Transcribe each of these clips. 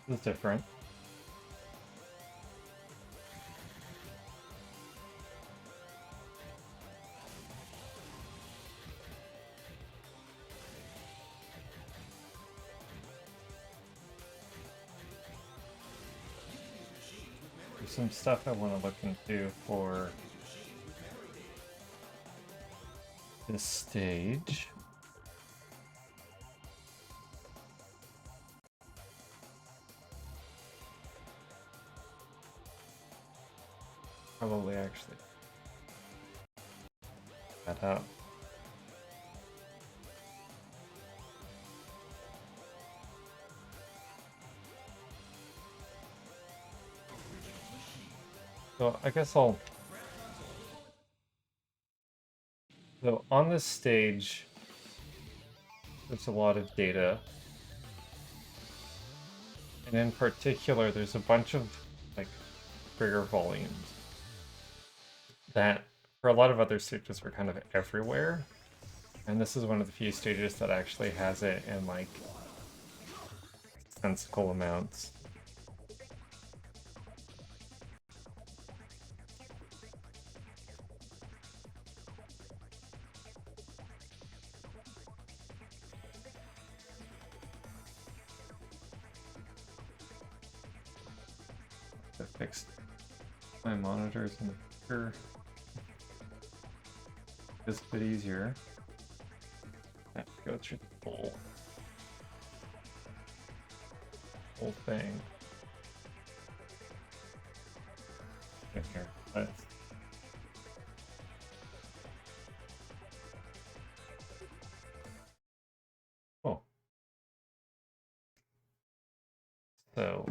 This is different. There's some stuff I want to look into for this stage. Probably actually that up. So I guess I'll. So on this stage, there's a lot of data. And in particular, there's a bunch of like trigger volumes that for a lot of other stages were kind of everywhere. And this is one of the few stages that actually has it in like sensible amounts. I fixed my monitors in the picture. It's a bit easier. I have to go through the whole thing. Here, let's. Oh. So.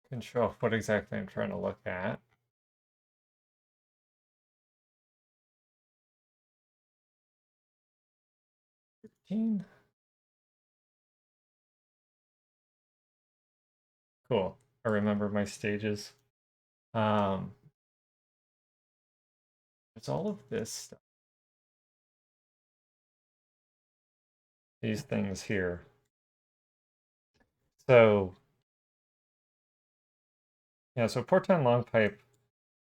Can show off what exactly I'm trying to look at. Cool. I remember my stages. There's all of this stuff. These things here. So yeah, so Portan long pipe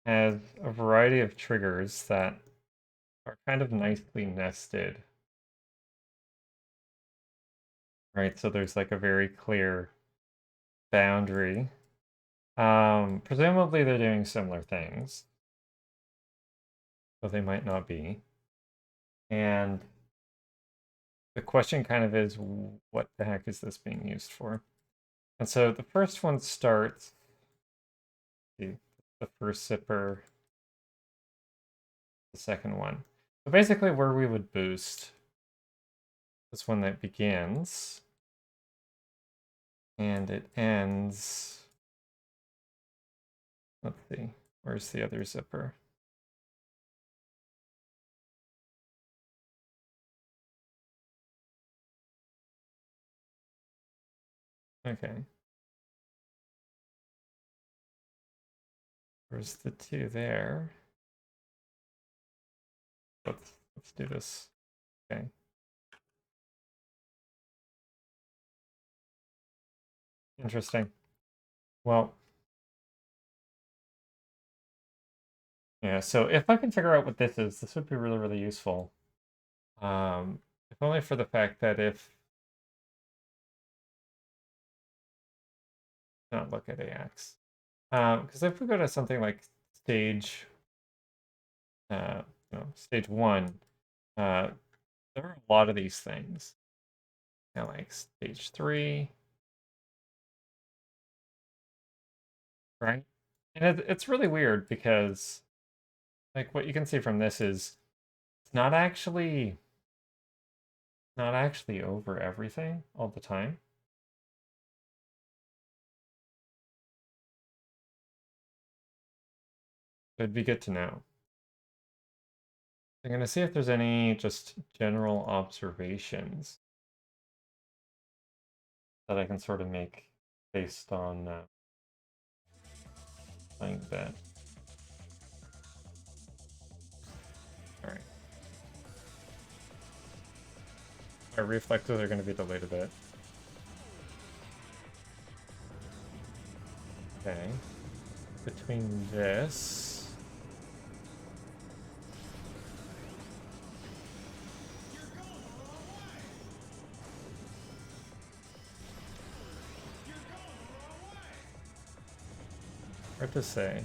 has a variety of triggers that are kind of nicely nested. Right, so there's like a very clear boundary. Presumably they're doing similar things, but they might not be. And the question kind of is, what the heck is this being used for? And so the first one starts, the first zipper, the second one. So basically where we would boost is one that begins and it ends. Let's see, where's the other zipper? Okay. Where's the two there? Let's do this. Okay. Interesting. Well, yeah, so if I can figure out what this is, this would be really, really useful. If only for the fact that if not look at AX. Because if we go to something like stage stage 1, there are a lot of these things. And like stage 3. Right? And it's really weird because like what you can see from this is it's not actually over everything all the time. It'd be good to know. I'm going to see if there's any just general observations that I can sort of make based on playing that. All right. Our reflexes are going to be delayed a bit. Okay. Between this... Hard to say.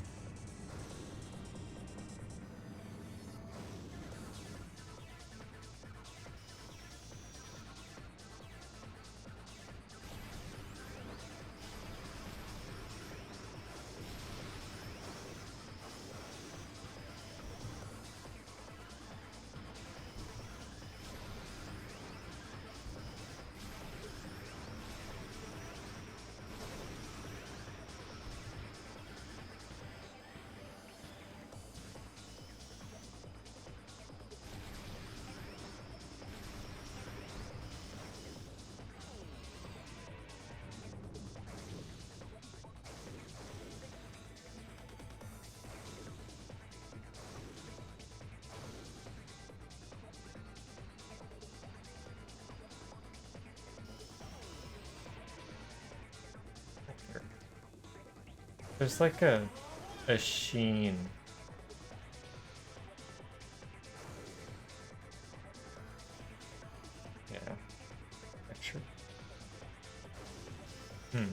There's like a sheen. Yeah. Actually. Hmm.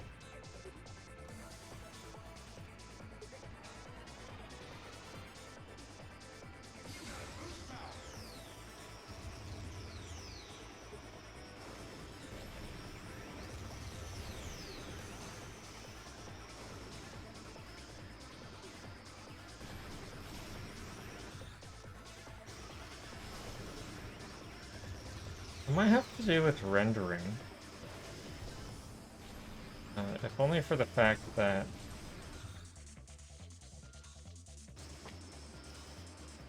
It might have to do with rendering. If only for the fact that...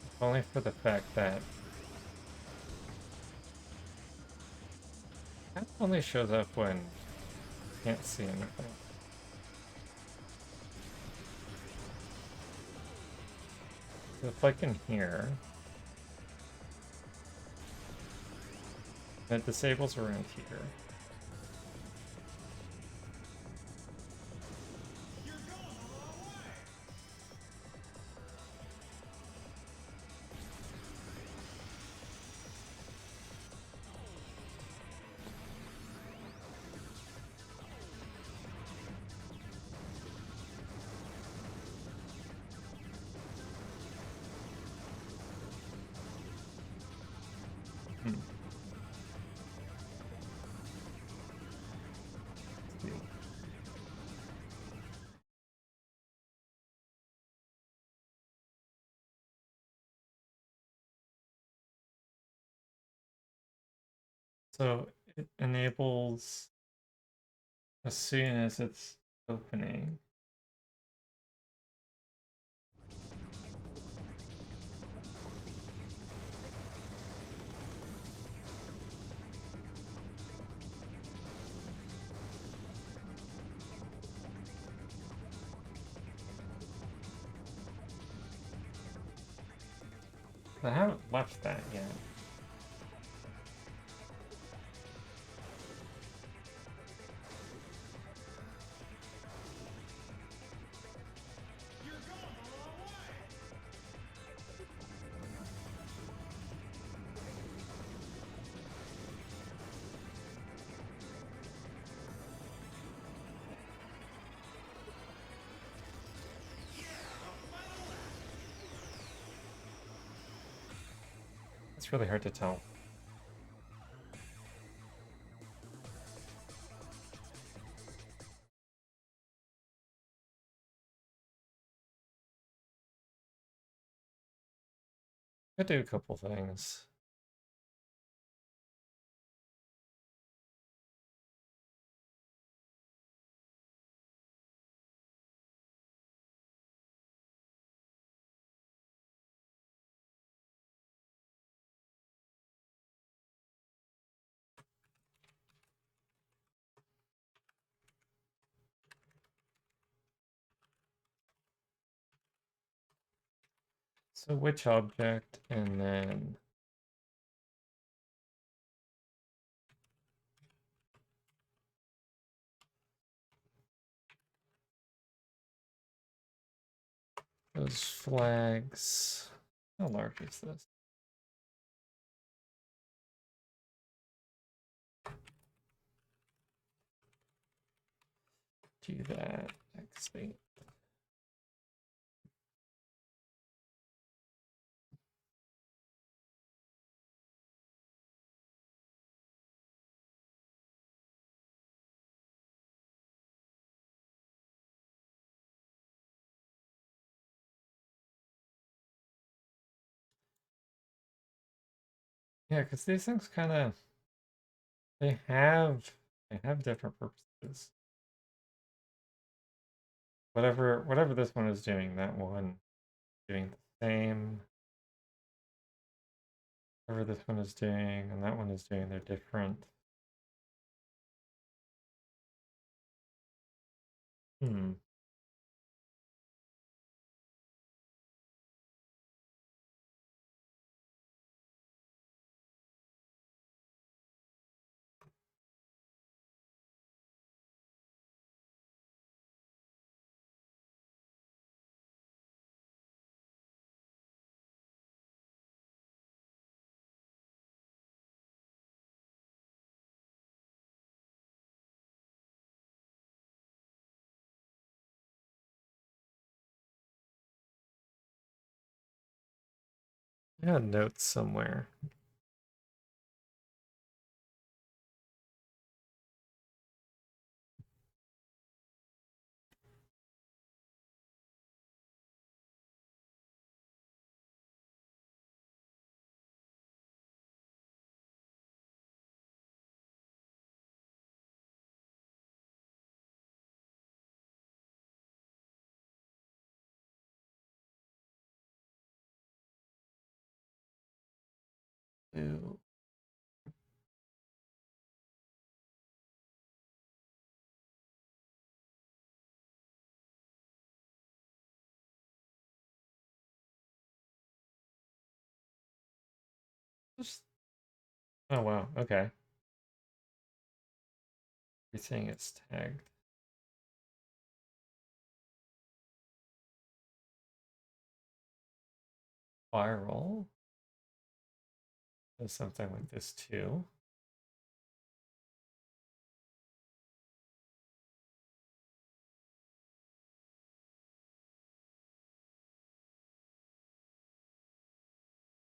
If only for the fact that... That only shows up when you can't see anything. So if like in here... It disables around here. Hmm. So it enables as soon as it's opening. I haven't left that yet. It's really hard to tell. I do a couple things. So which object, and then those flags. How large is this? Do that. X8. Yeah, because these things kind of they have different purposes. Whatever this one is doing, that one doing the same. Whatever this one is doing, and that one is doing, they're different. Hmm. I had notes somewhere. Ew. Oh wow, okay. Everything is tagged. Viral. There's something like this too.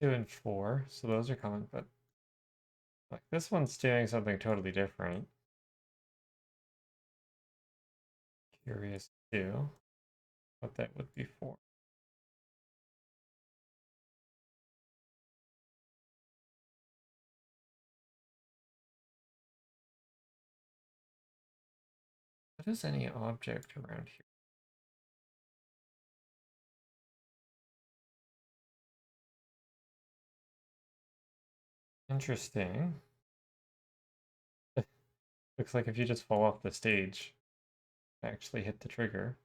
Two and four, so those are common, but like this one's doing something totally different. Curious too, what that would be for. What is any object around here? Interesting. Looks like if you just fall off the stage, actually hit the trigger.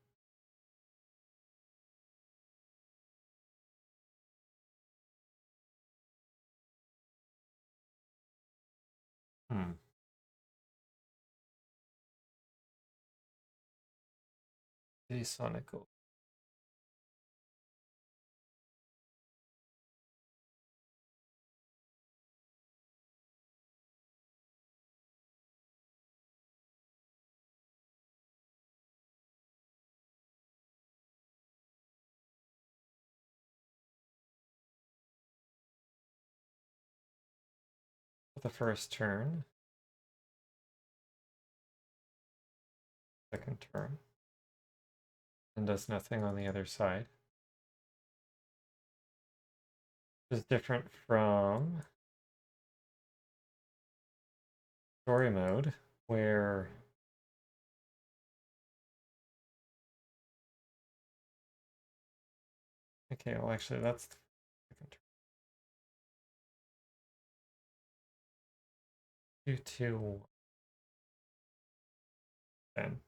Hmm. Sonical. The first turn, second turn, and does nothing on the other side. This is different from story mode, where okay, well actually that's the second turn. 2, 2, then.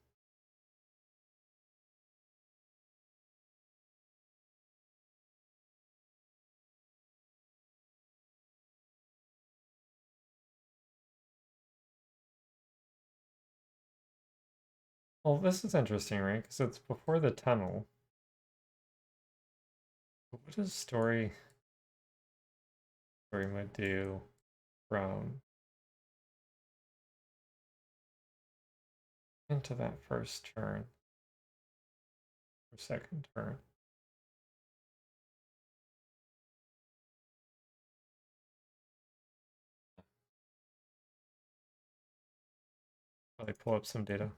Well, this is interesting, right? Because it's before the tunnel. What does story mode do from into that first turn or second turn? Probably pull up some data.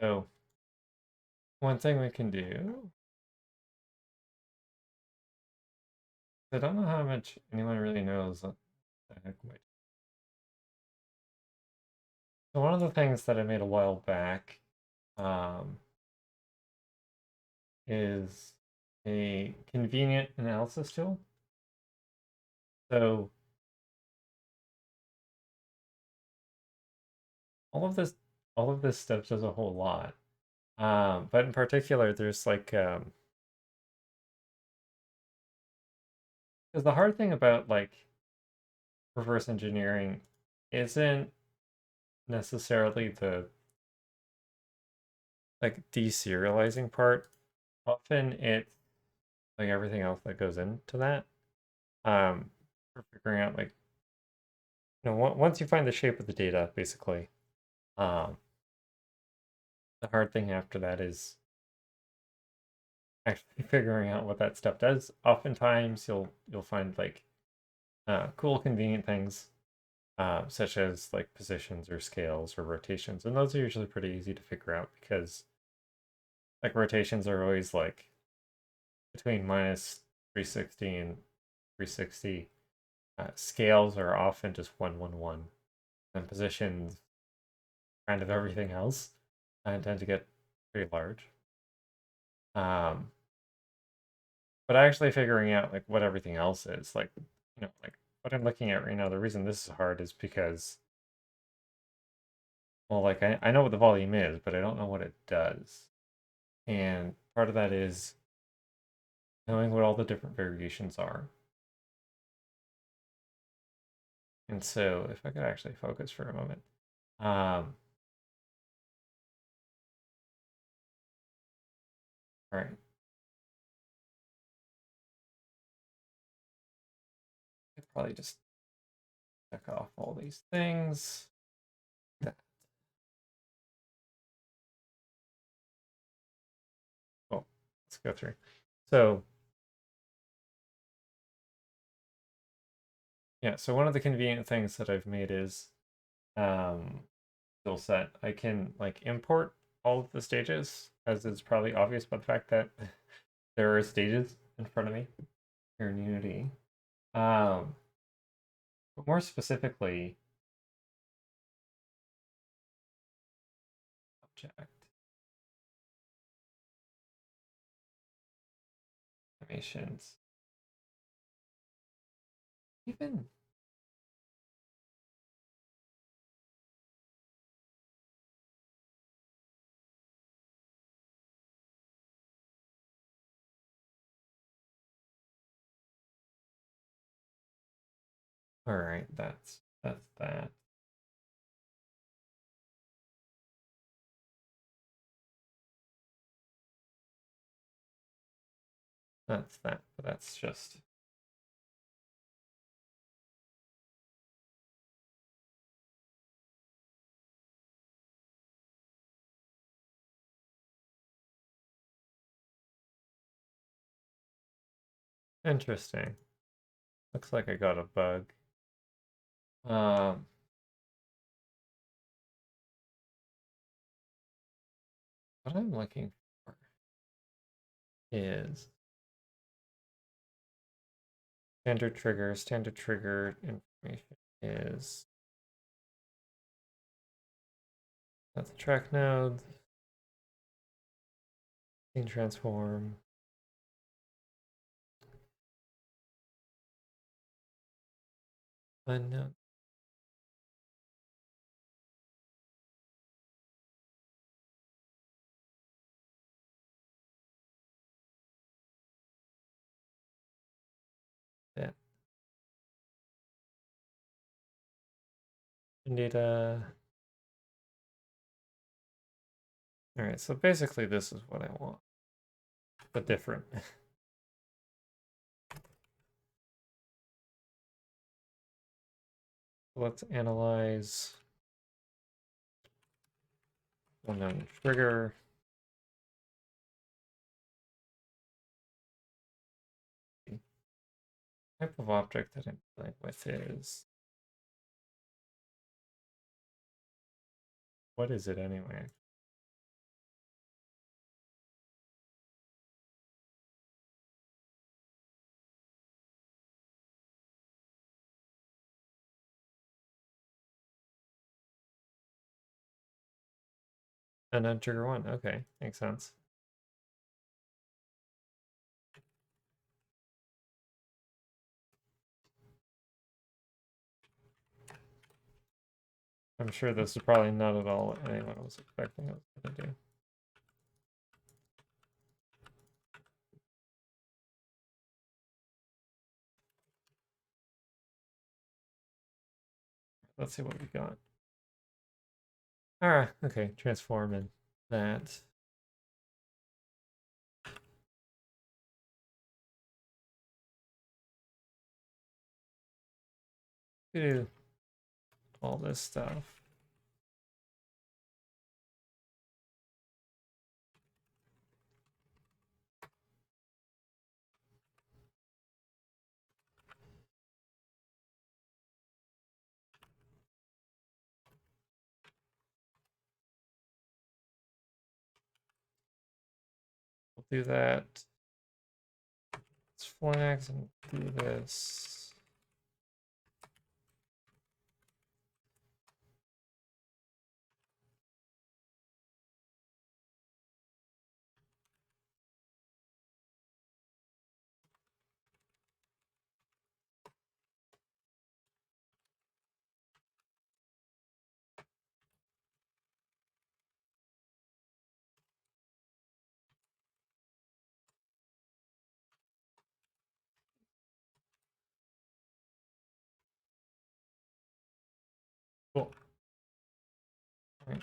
So one thing we can do, I don't know how much anyone really knows what the heck might. So one of the things that I made a while back is a convenient analysis tool. So all of this stuff does a whole lot. But in particular, there's like because the hard thing about like reverse engineering isn't necessarily the like deserializing part. Often it's like everything else that goes into that. For figuring out like once you find the shape of the data, basically, um, the hard thing after that is actually figuring out what that stuff does. Oftentimes, you'll find like cool, convenient things, such as like positions or scales or rotations, and those are usually pretty easy to figure out because like rotations are always like between minus 360 and 360. Scales are often just 111, and positions, kind of everything else, tend to get pretty large. Um, but actually figuring out like what everything else is, like like what I'm looking at right now, the reason this is hard is because, well, like I know what the volume is, but I don't know what it does. And part of that is knowing what all the different variations are. And so if I could actually focus for a moment. All right. I could probably just check off all these things. Oh, let's go through. So yeah, so one of the convenient things that I've made is skill set. I can like import all of the stages, as is probably obvious by the fact that there are stages in front of me here in Unity. But more specifically, object animations. Even all right, that's that. That's that, but that's just interesting. Looks like I got a bug. Um, what I'm looking for is standard trigger. Standard trigger information is that's the track node, scene transform. Unknown. Yeah. Data. All right, so basically this is what I want, but different. Let's analyze unknown trigger. The type of object that I'm dealing with is, what is it anyway? Unknown trigger one. Okay, makes sense. I'm sure this is probably not at all what anyone was expecting I was going to do. Let's see what we got. All right, okay, transform in that. Do all this stuff. We'll do that. Let's flags and do this. Cool. All right.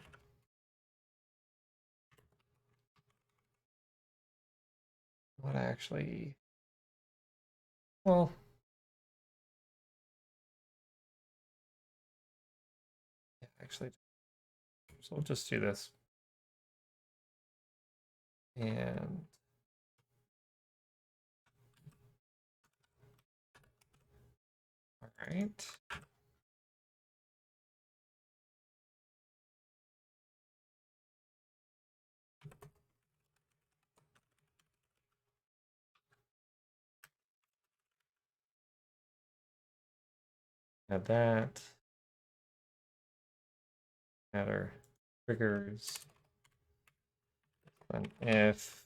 What actually, well, yeah, actually, so we'll just do this. And all right. Add that. Add our triggers. Then if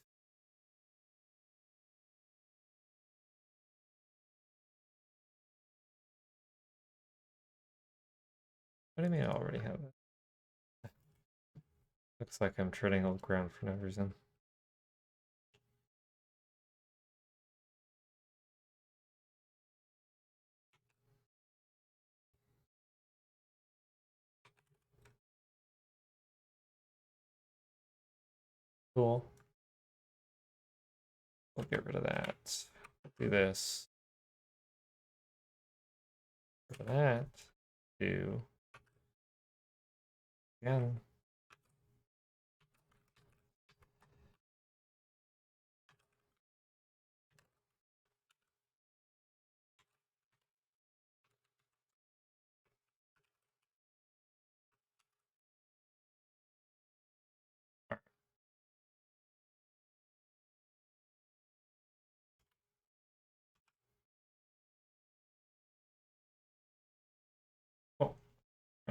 what do you mean I already have it? Looks like I'm treading old ground for no reason. Cool. We'll get rid of that. We'll do this. Get rid of that. Do again.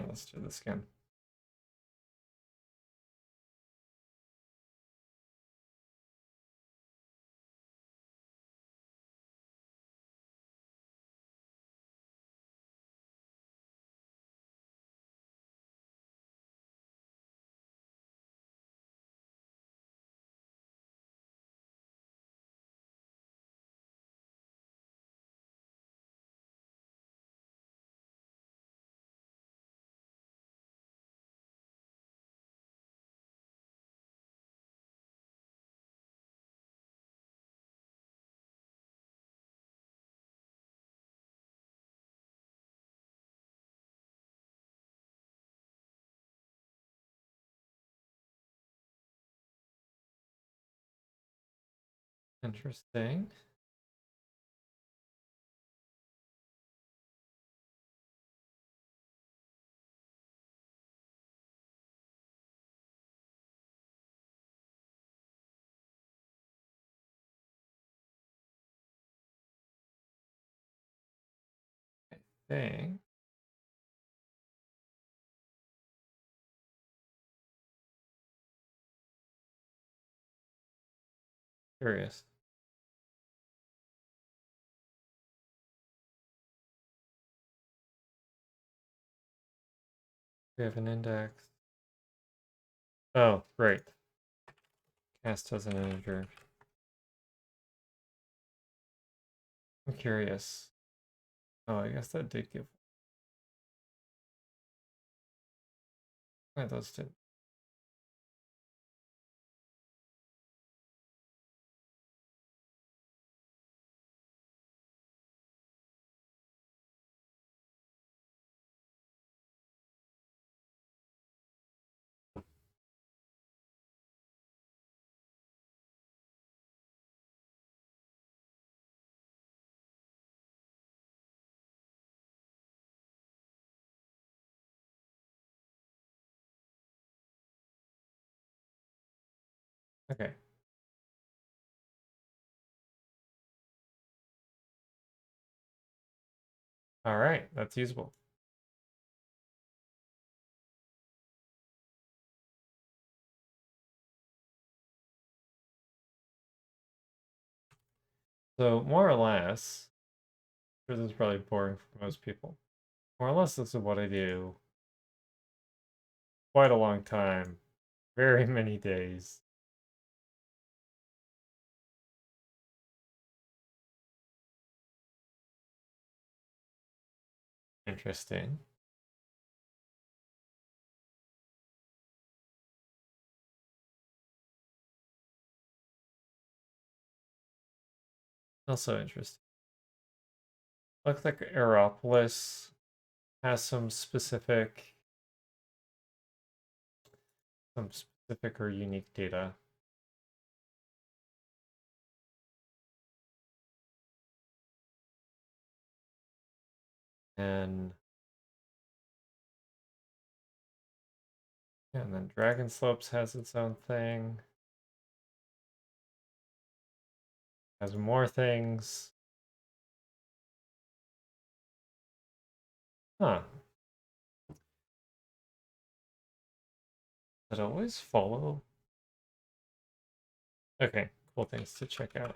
let's do this again. Interesting. Thing. Curious. We have an index. Oh, great. Cast as an integer. I'm curious. Oh, I guess that did give. Yeah, those did. Okay. All right, that's usable. So more or less, I'm sure this is probably boring for most people. More or less, this is what I do quite a long time, very many days. Interesting. Also interesting. Looks like Aeropolis has some specific or unique data. And yeah, and then Dragon Slopes has its own thing. Has more things. Huh. Does it always follow? Okay, cool things to check out.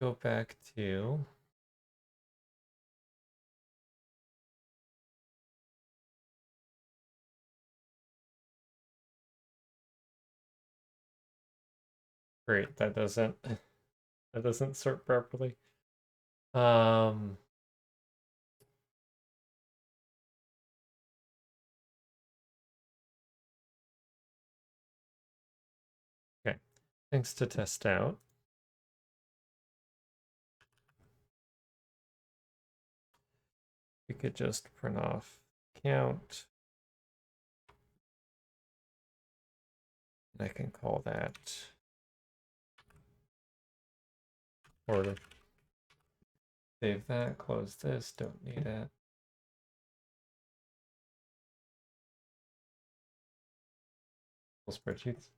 Go back to great. That doesn't sort properly. Um, okay, things to test out. We could just print off count. And I can call that order. Save that, close this, don't need it. Full spreadsheets.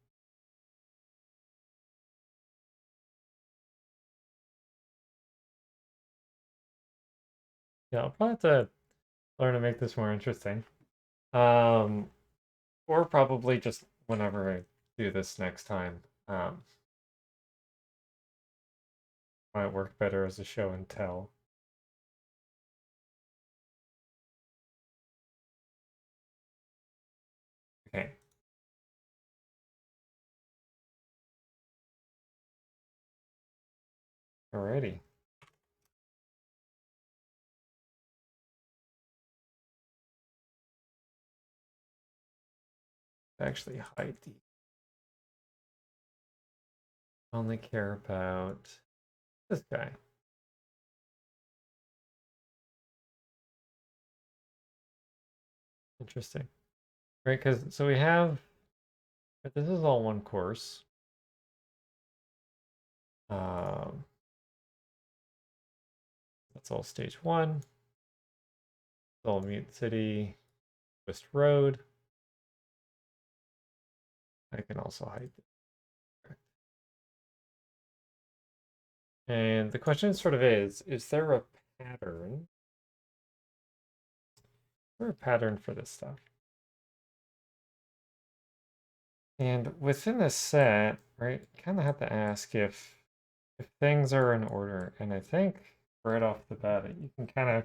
Yeah, I'll probably have to learn to make this more interesting. Um, or probably just whenever I do this next time. Might work better as a show and tell. Okay. Alrighty. Actually hide the only care about this guy. Interesting. Right, because so we have this is all one course. Um, that's all stage one. It's all Mute City, Twist Road. I can also hide this. And the question sort of is there a pattern? Is there a pattern for this stuff? And within this set, right, you kind of have to ask if things are in order. And I think right off the bat, you can kind of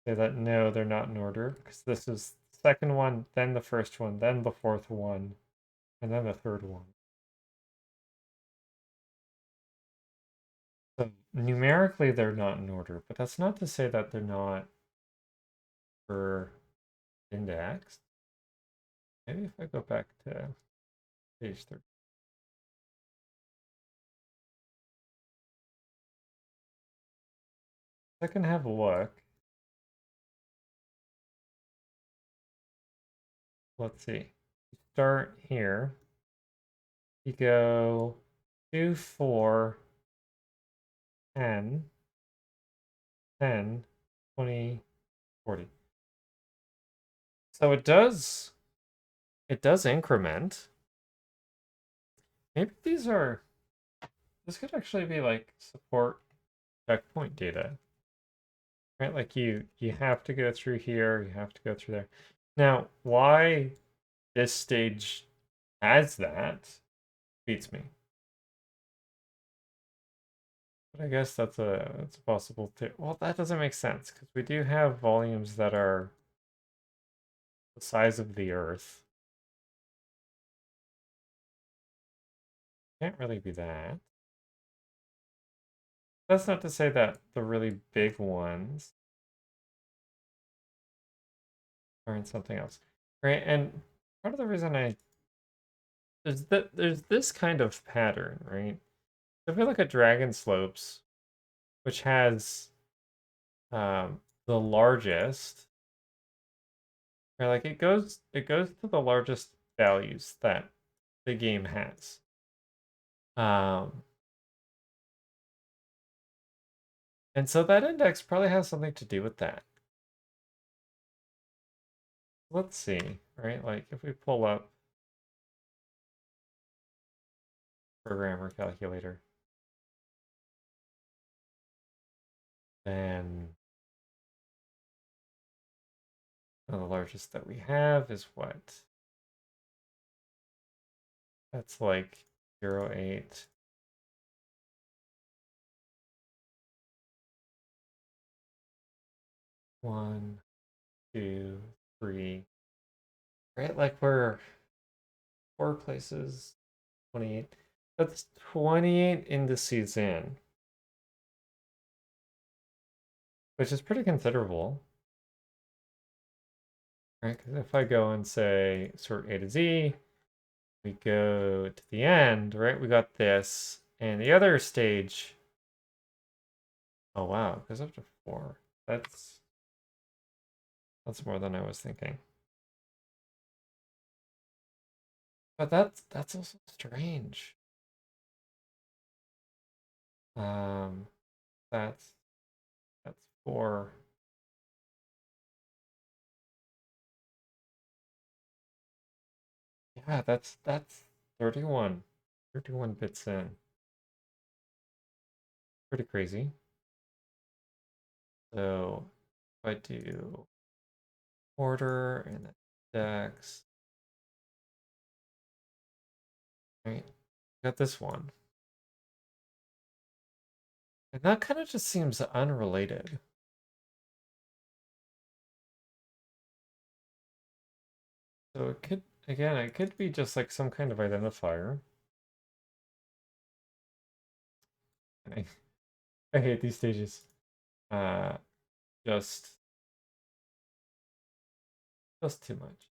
say that no, they're not in order because this is the second one, then the first one, then the fourth one, and then the third one. So numerically, they're not in order, but that's not to say that they're not for index. Maybe if I go back to page 30. I can have a look. Let's see. Start here. You go 2, 4, 10, 10, 20, 40. So it does increment. Maybe this could actually be like support checkpoint data. Right? Like you have to go through here, you have to go through there. Now, why this stage has that beats me. But I guess that's a possible thing. Well, that doesn't make sense because we do have volumes that are the size of the Earth. Can't really be that. That's not to say that the really big ones are in something else, right? And part of the reason there's this kind of pattern, right? So if we look at Dragon Slopes, which has the largest, right? Like it goes to the largest values that the game has. And so that index probably has something to do with that. Let's see, right? Like if we pull up programmer calculator, then the largest that we have is what? That's like 0.8. One, two, three. Right? Like we're 4 places, 28. That's 28 indices in, which is pretty considerable. Right? Because if I go and say sort A to Z, we go to the end, right? We got this. And the other stage, oh wow, it goes up to 4. That's more than I was thinking. But that's also strange. Um, that's 4. Yeah, that's 31. 31 bits in. Pretty crazy. So if I do order and index. Right, got this one. And that kind of just seems unrelated. So it could, again, it could be just like some kind of identifier. I, I hate these stages. Uh, just too much.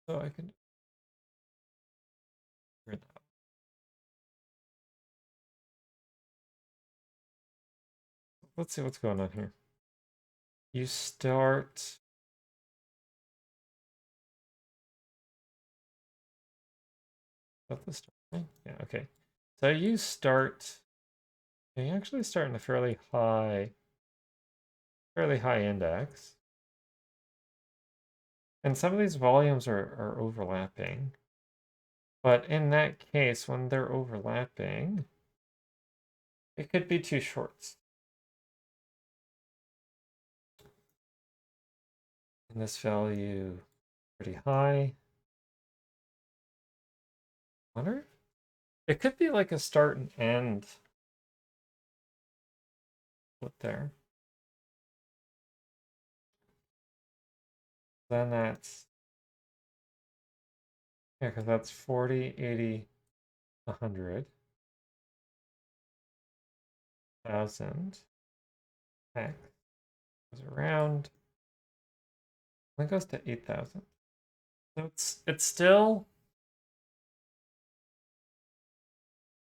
So I can figure that out. Let's see what's going on here. You start. Is that the start thing? Yeah, okay. So you start. You actually start in a fairly high index. And some of these volumes are overlapping. But in that case, when they're overlapping, it could be two shorts. And this value pretty high. Wonder? It could be like a start and end split there. Then that's, yeah, because that's 40, 80, 100, 1,000. X goes around. Then goes to 8,000. So it's still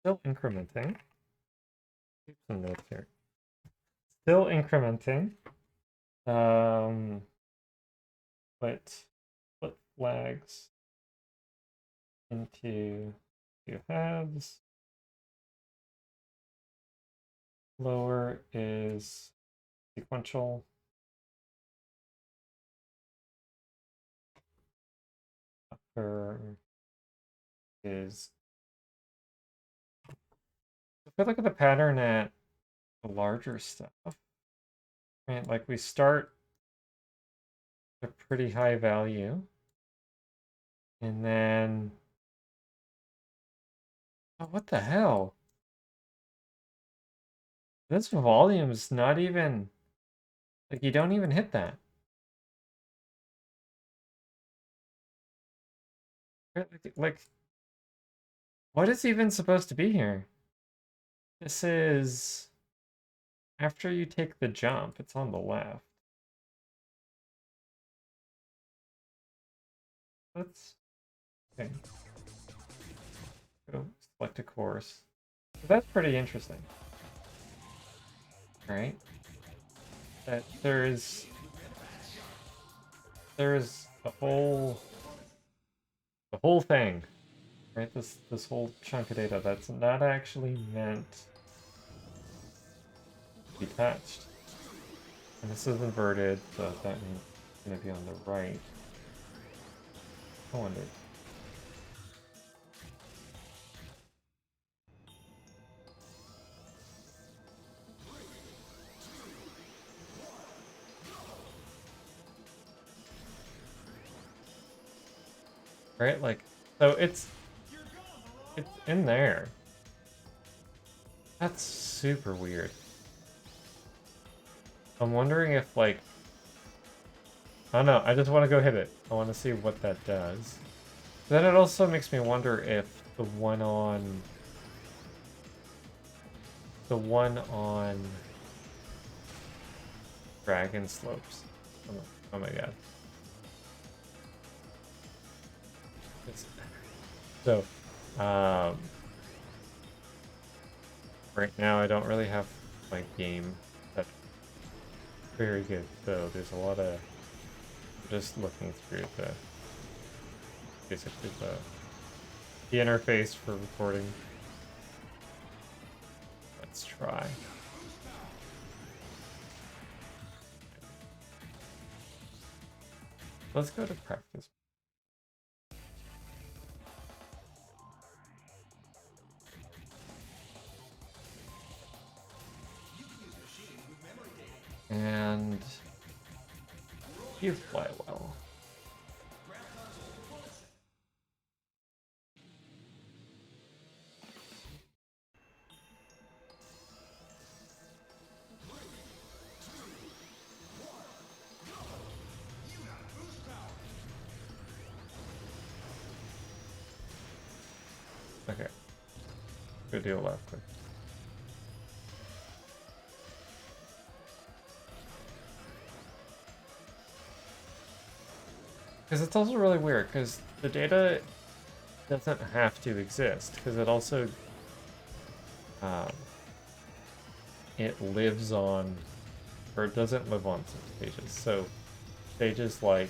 incrementing. Keep some notes here. Still incrementing. But flip flags into two halves. Lower is sequential. Upper is. If we look at the pattern at the larger stuff, right? Like we start a pretty high value, and then oh, what the hell? This volume is not even like you don't even hit that. Like what is even supposed to be here? This is after you take the jump, it's on the left. Let's okay. Go select a course. So that's pretty interesting, right? That there's the whole thing, right? This whole chunk of data that's not actually meant to be touched. And this is inverted, so that means it's gonna be on the right. I wonder. Right? Like, so it's in there. That's super weird. I'm wondering if like I don't know, I just want to go hit it. I want to see what that does. Then it also makes me wonder if the one on Dragon Slopes. Oh my god. So, right now I don't really have my game that's very good, so there's a lot of just looking through basically the interface for recording. Let's try. Let's go to practice. You fly well. Okay. Go deal that quick. Because it's also really weird, because the data doesn't have to exist, because it also um, it lives on, or it doesn't live on some stages. So stages like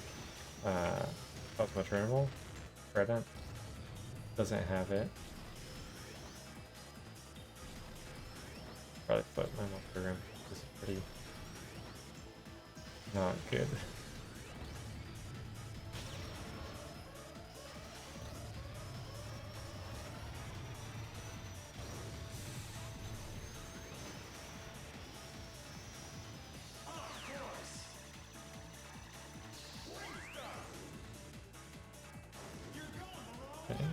Cosmo Terminal, Credit, doesn't have it. Probably put my mouse program. This is pretty not good. Okay.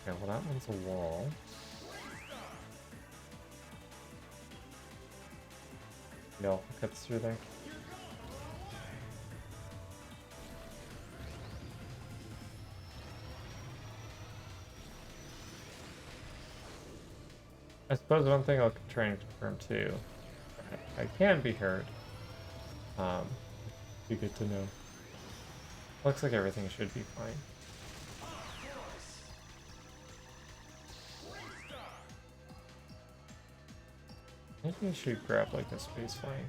Okay, well that one's a wall. The alpha cuts through there. I suppose one thing I'll try and confirm too, I can be heard. Be good to know. Looks like everything should be fine. Maybe I should grab like a space flying.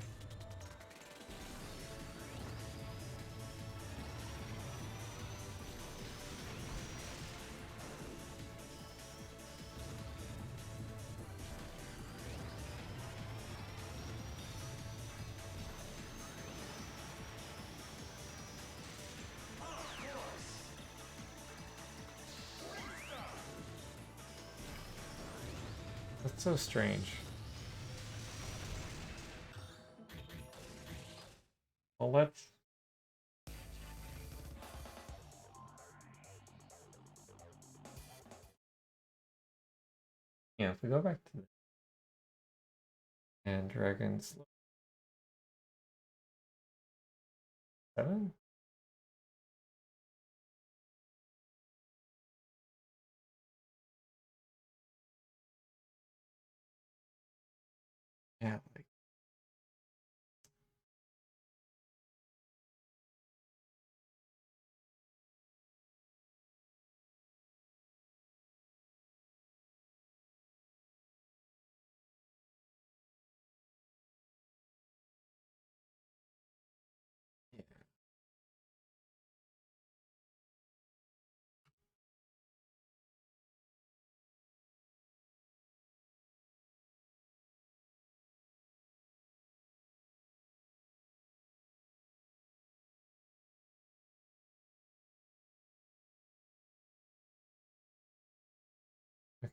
That's so strange. Well, let's... Yeah, if we go back to the... And dragons... 7? Yeah, like... Yeah.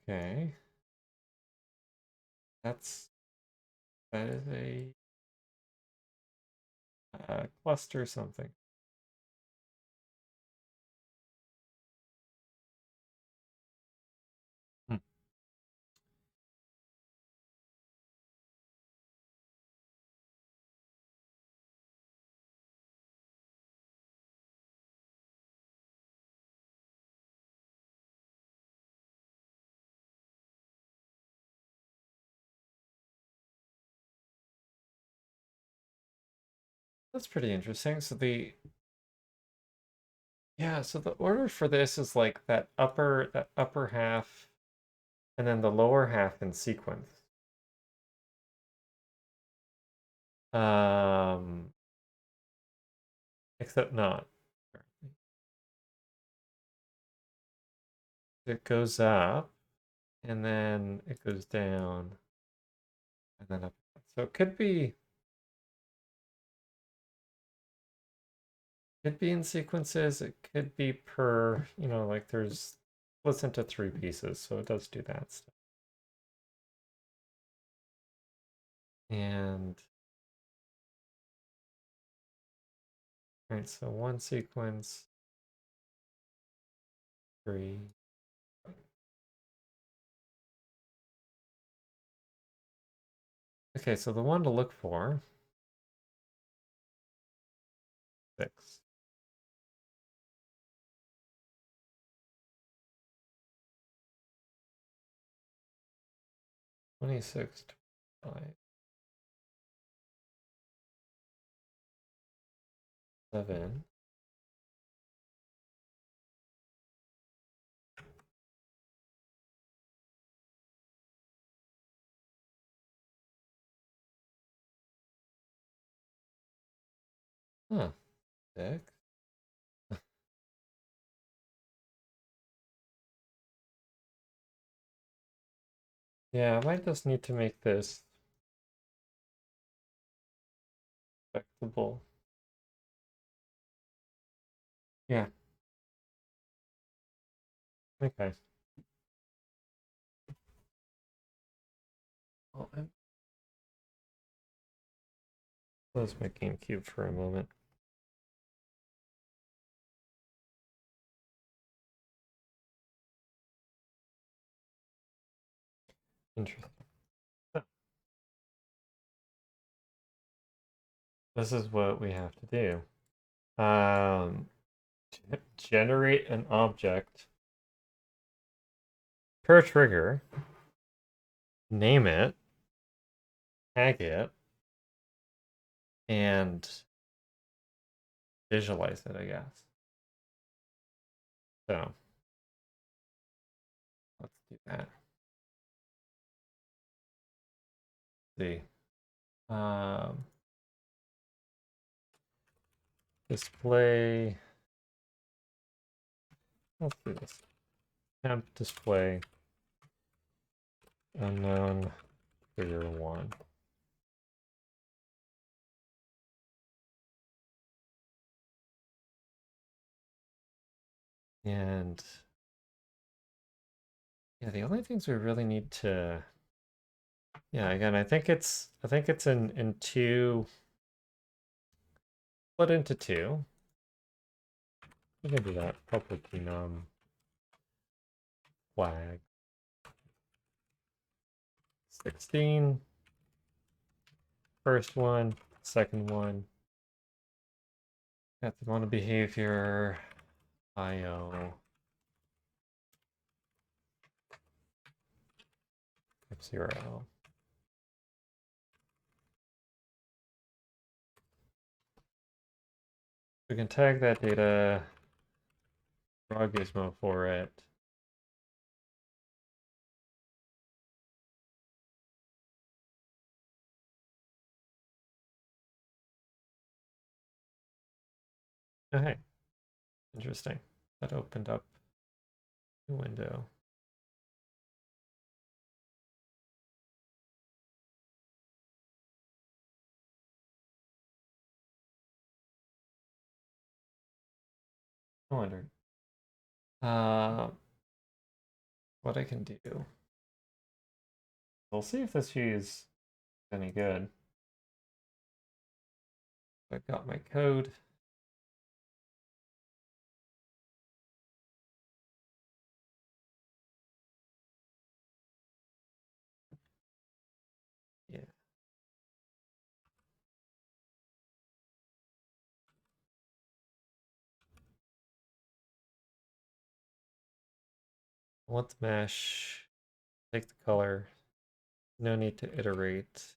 Okay. That is a... cluster something. Hmm. That's pretty interesting. So the... Yeah, so the order for this is like that upper half and then the lower half in sequence. Um, except not. It goes up and then it goes down and then up. So it could be Could be in sequences, it could be per, like there's split into three pieces, so it does do that stuff. And all right, so one sequence, three. Okay, so the one to look for, 6. 26, 25, 7. Huh, 6. Yeah, I might just need to make this respectable. Yeah, okay. Well, I close my GameCube for a moment. Interesting. This is what we have to do. Generate an object per trigger, name it, tag it, and visualize it, I guess. So let's do that. See. Um, display. Let's do this. Temp display unknown figure 1. And yeah, the only things we really need to, yeah, again, I think it's in two, split into two. We can do that. Public enum flag 16. First one, second one. Got the amount of behavior, IO, F0. We can tag that data, draw a gizmo for it. Okay, interesting. That opened up the window. I wondered what I can do. We'll see if this is any good. I've got my code. Yeah. I want the mesh. Take the color. No need to iterate.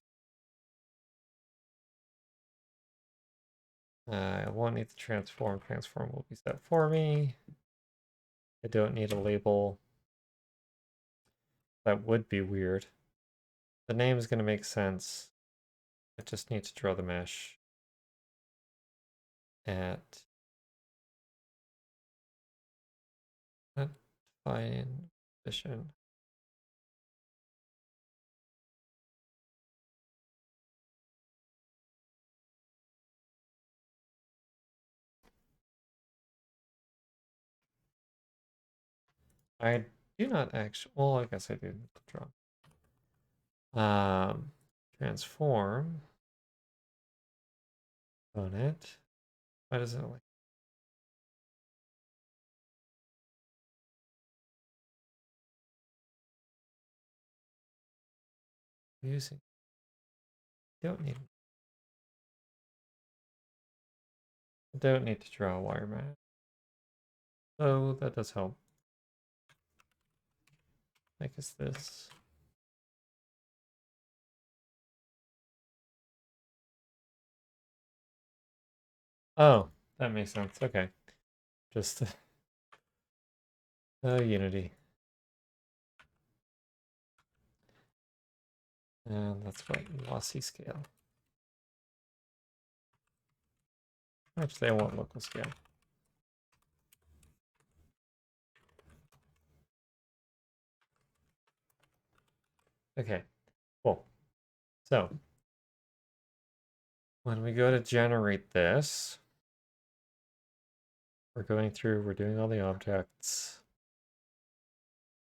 I won't need the transform. Transform will be set for me. I don't need a label. That would be weird. The name is going to make sense. I just need to draw the mesh at that fine position. I do not actually, well, I guess I do need to draw. Transform on it. Why does it like using? Don't need. I don't need to draw a wire mat. Oh, that does help. I guess this. Oh, that makes sense. Okay. Just Unity. And that's what lossy scale. Actually, I want local scale. Okay, cool. So when we go to generate this, we're going through, we're doing all the objects.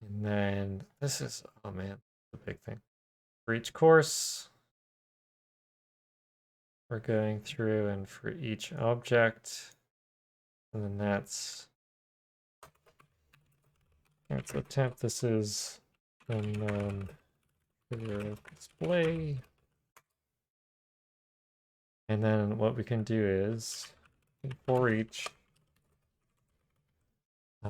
And then this is, oh man, the big thing. For each course, we're going through and for each object, and then that's the temp. This is unknown figure display. And then what we can do is for each, we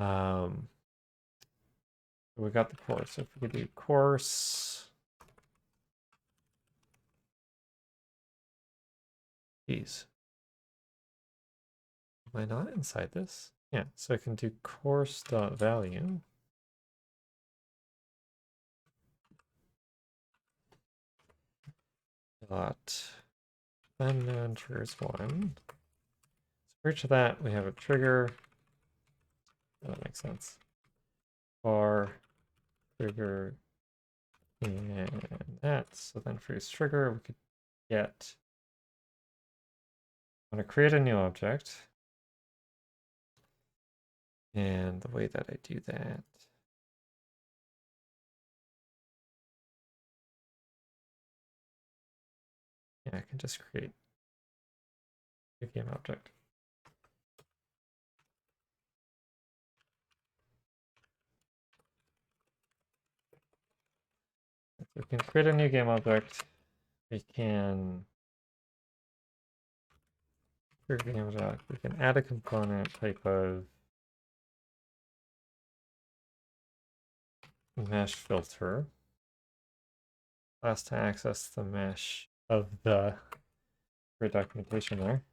got the course. So if we could do course, geez, am I not inside this? Yeah, so I can do course dot value. Dot unknown triggers 1. So for each of that, we have a trigger. That makes sense. Bar trigger and that. So then for each trigger, we could get. I'm going to create a new object. And the way that I do that. Yeah, I can just create a game object. So we can create a new game object. We can create a game object. We can add a component type of mesh filter. Class to access the mesh of the documentation there.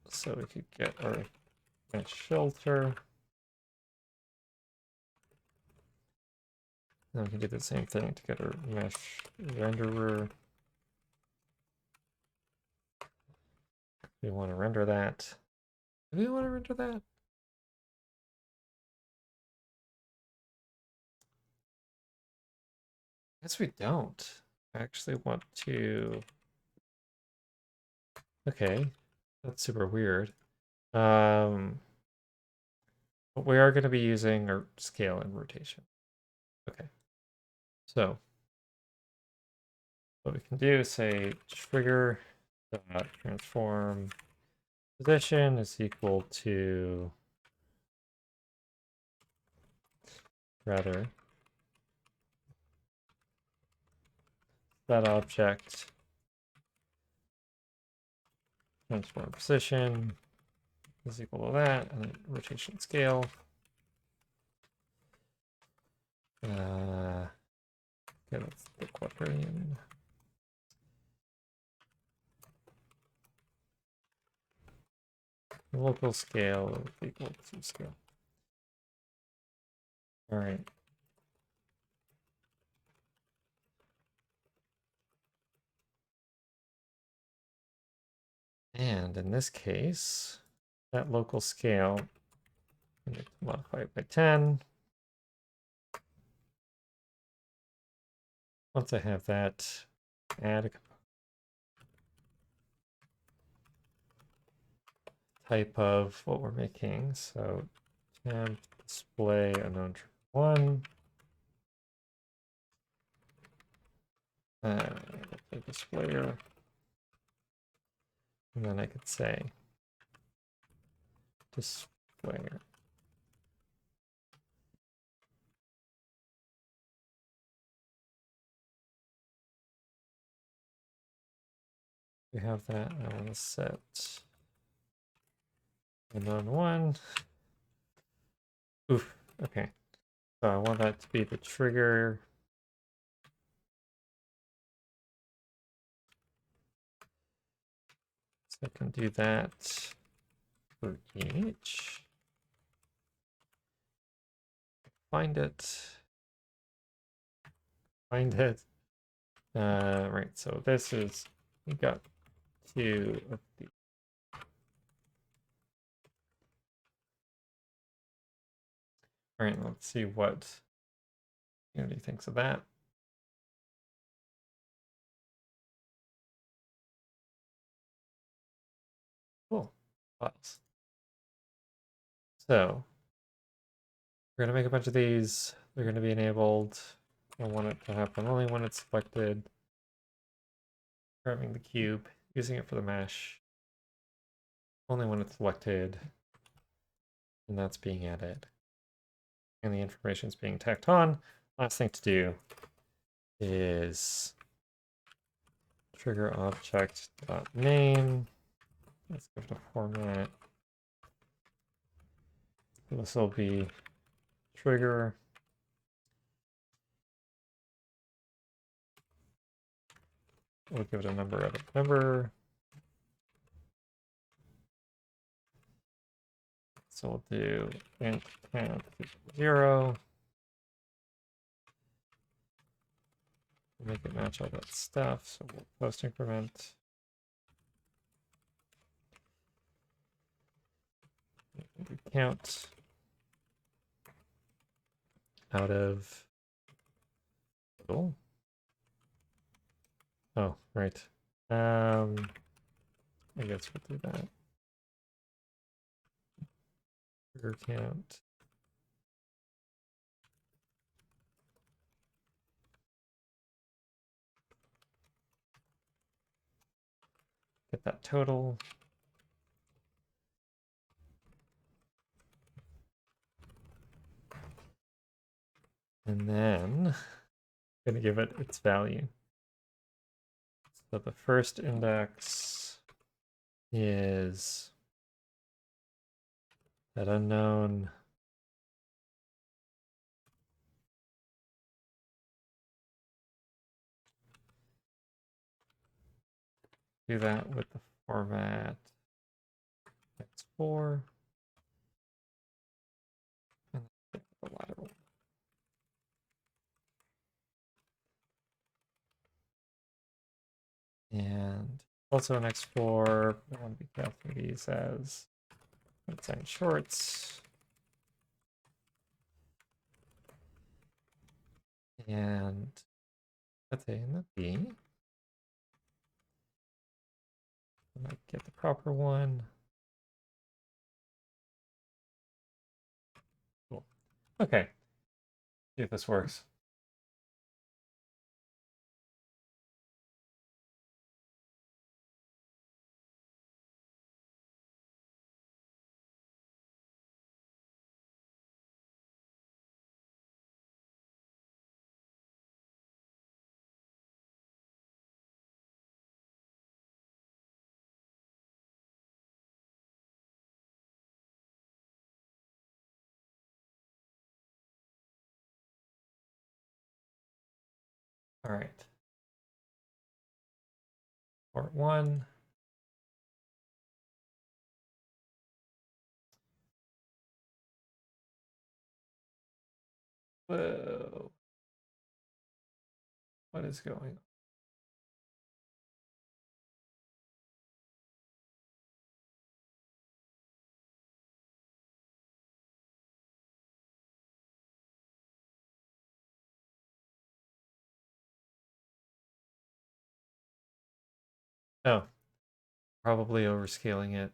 So we could get our mesh filter. Then we can do the same thing to get our mesh renderer. We want to render that. Do we want to render that? I guess we don't. I actually want to. Okay, that's super weird. But we are going to be using our scale and rotation. Okay. So what we can do is say trigger dot transform position is equal to that object transform position is equal to that, and then rotation scale. Okay, that's the quaternion. Local scale is equal to scale. All right. And in this case, that local scale, I need to modify it by 10. Once I have that, add a type of what we're making. So temp display unknown trigger 1. The displayer. And then I could say displayer. We have that. I want to set unknown 1. Oof. Okay. So I want that to be the trigger. So I can do that for each. Find it. Find it. Right, so this is, we got 2 of the. All right, let's see what Unity thinks of that. Cool. Files. So we're going to make a bunch of these. They're going to be enabled. I want it to happen only when it's selected. Grabbing the cube, using it for the mesh. Only when it's selected. And that's being added. And the information is being tacked on. Last thing to do is trigger object.name. Let's give it a format. This will be trigger. We'll give it a number of a number. So we'll do int count 0. We'll make it match all that stuff. So we'll post increment. Count out of. Oh, right. I guess we'll do that. Trigger count. Get that total. And then I'm going to give it its value. So the first index is that unknown. Do that with the format x4. And the lateral. And also an x4, I want to be casting these as sign shorts. And that's A and the B. I might get the proper one. Cool. Okay. See if this works. All right. Port 1. Whoa. What is going on? Oh, probably overscaling it.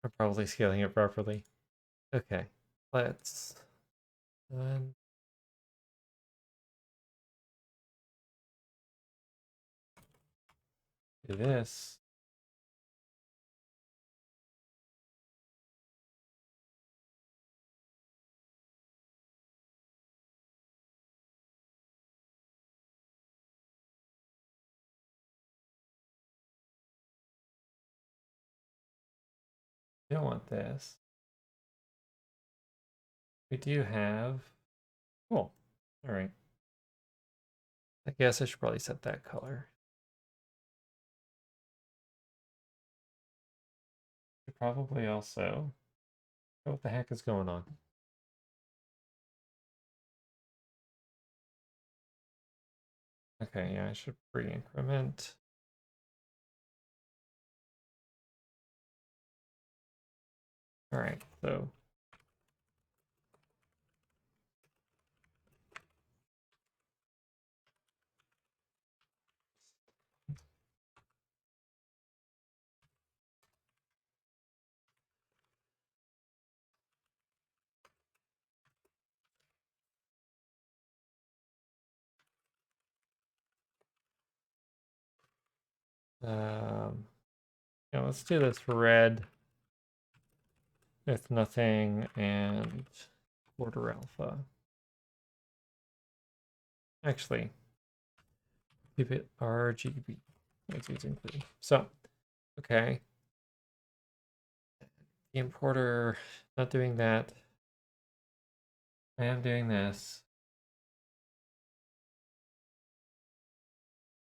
I'm probably scaling it properly. Okay, let's do this. Don't want this. We do have. Cool. All right. I guess I should probably set that color. Should probably also. What the heck is going on? Okay, yeah, I should pre-increment. All right, so yeah, let's do this red with nothing and quarter alpha. Actually, keep it RGB. It's using blue. So, okay. The importer, not doing that. I am doing this.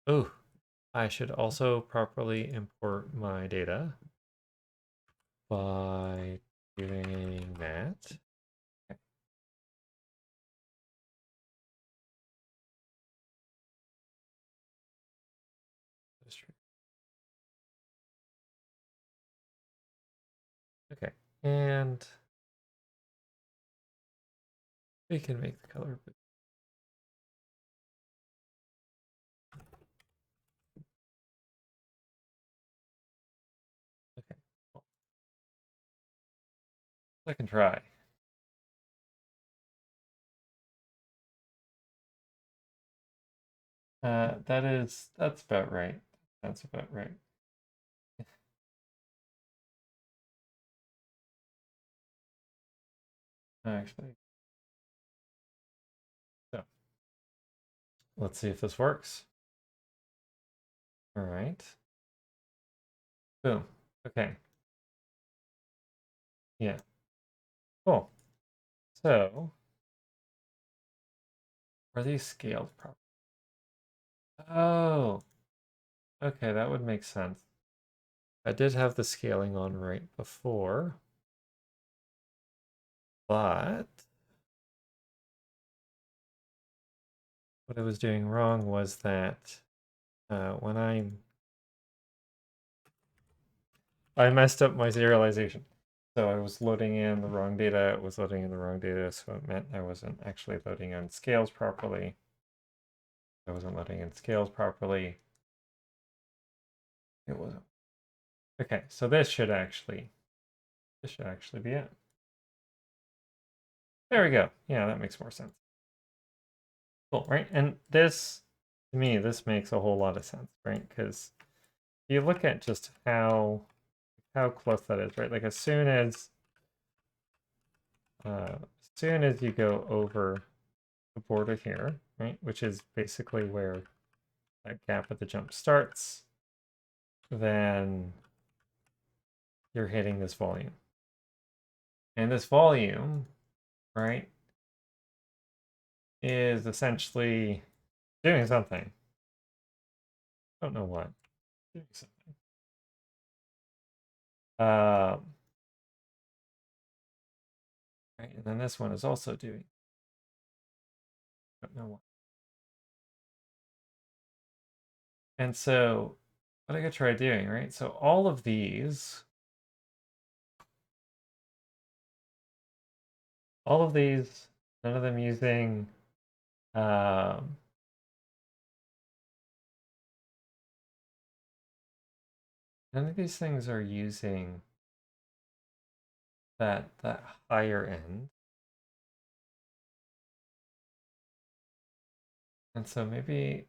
Oh, I should also properly import my data by doing that. Okay. Okay, and we can make the color. Okay, well, second try. That's about right. That's about right. Actually, so let's see if this works. All right. Boom. Okay. Yeah. Cool. So, are these scaled properly? Oh, okay, that would make sense. I did have the scaling on right before, but what I was doing wrong was that when I messed up my serialization. So I was loading in the wrong data, it was loading in the wrong data, so it meant I wasn't actually loading in scales properly. I wasn't loading in scales properly. It wasn't. Okay, so this should actually be it. There we go. Yeah, that makes more sense. Cool, right? And this, to me, this makes a whole lot of sense, right? Because you look at just how close that is, right? Like as soon as you go over the border here, right, which is basically where that gap at the jump starts, then you're hitting this volume. And this volume, right, is essentially doing something. I don't know what. Doing something. Right, and then this one is also doing. I don't know what. And so what I could try doing, right? So all of these, none of them using um, none of these things are using that higher end. And so maybe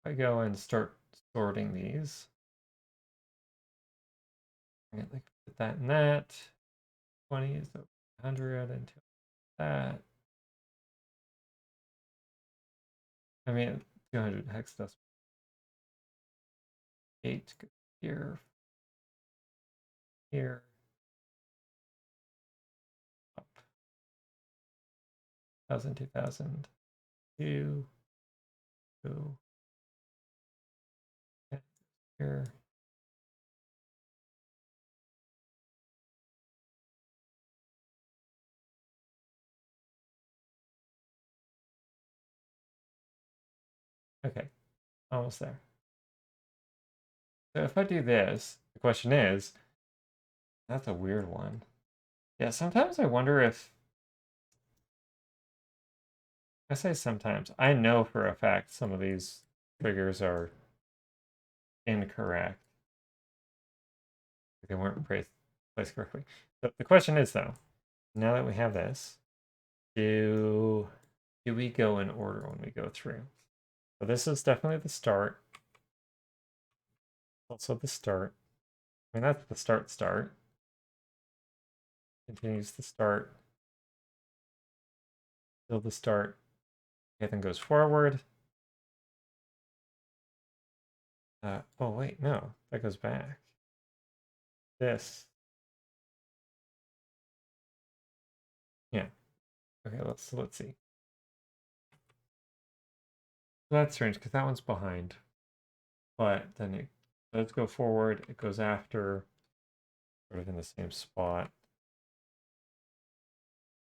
I go and start sorting these. Right, like put that in that. 20 is 100 and that. I mean, 200 hex decimal. 8 here, here, up. 1000, 2000, 2, 2, here. Okay, almost there. So if I do this, the question is, that's a weird one. Yeah, sometimes I wonder if, I say sometimes, I know for a fact some of these triggers are incorrect. They weren't placed correctly. So the question is though, now that we have this, do we go in order when we go through? So this is definitely the start. Also the start. I mean, that's the start. Continues the start. Still the start. Okay, then goes forward. Oh wait, no, that goes back. This. Yeah. Okay, let's see. That's strange because that one's behind. But then it does go forward, it goes after, sort of in the same spot.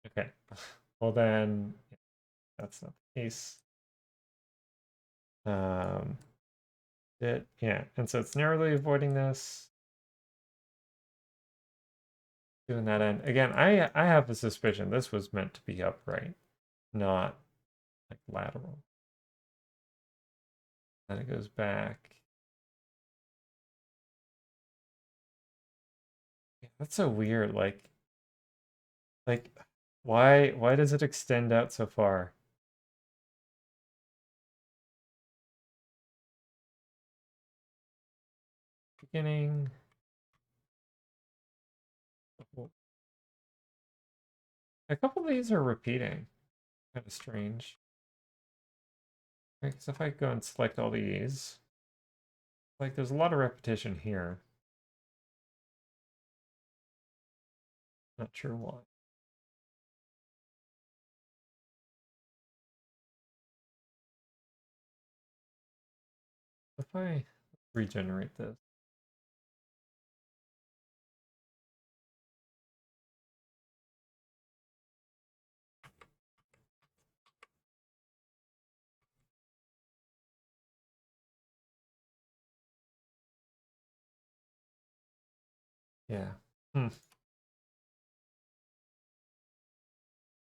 Okay. Well then, that's not the case. Yeah, and so it's narrowly avoiding this. Doing that end. Again, I have a suspicion this was meant to be upright, not like lateral. Then it goes back. Yeah, that's so weird. Like why does it extend out so far? Beginning. A couple of these are repeating. Kind of strange. Right, because if I go and select all these, like there's a lot of repetition here. Not sure why. If I regenerate this. Yeah. Hmm.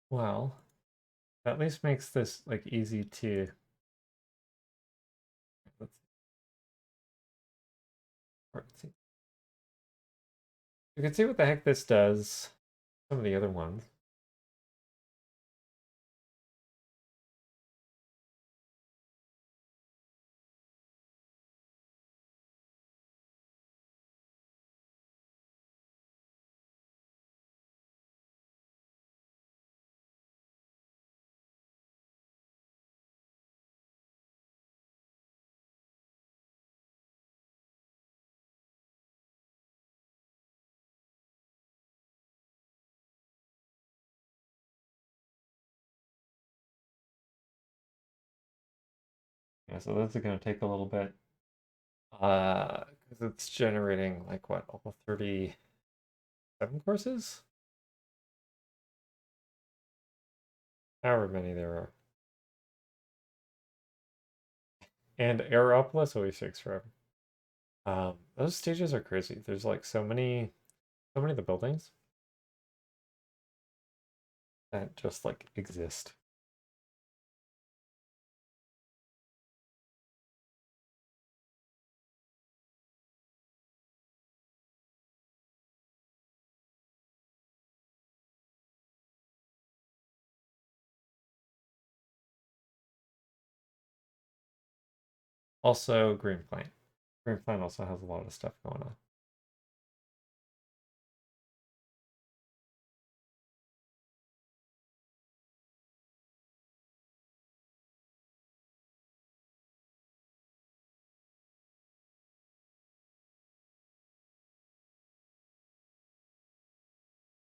Well, that at least makes this like easy to let's see. You can see what the heck this does. Some of the other ones. Yeah, so this is going to take a little bit. Because it's generating like what, all 37 courses? However many there are. And Aeropolis always takes forever. Those stages are crazy. There's like so many of the buildings that just like exist. Also, Green Plant. Green Plant also has a lot of stuff going on.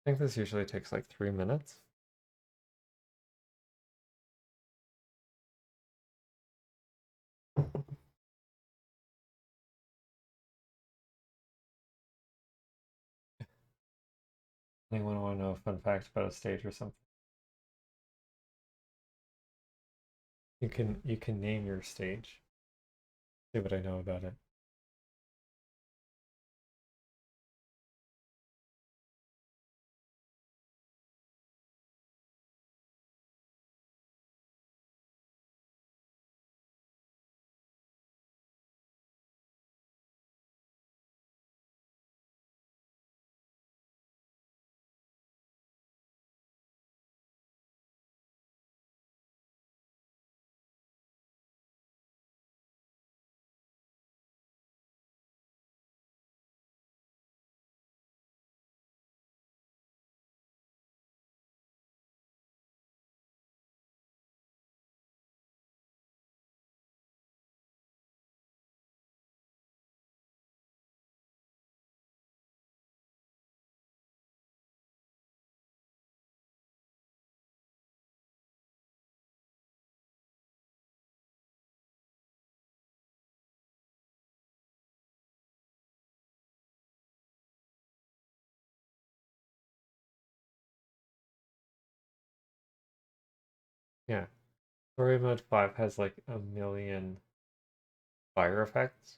I think this usually takes like 3 minutes. Anyone want to know a fun fact about a stage or something? You can name your stage. See what I know about it. Yeah. Story mode 5 has like a million fire effects,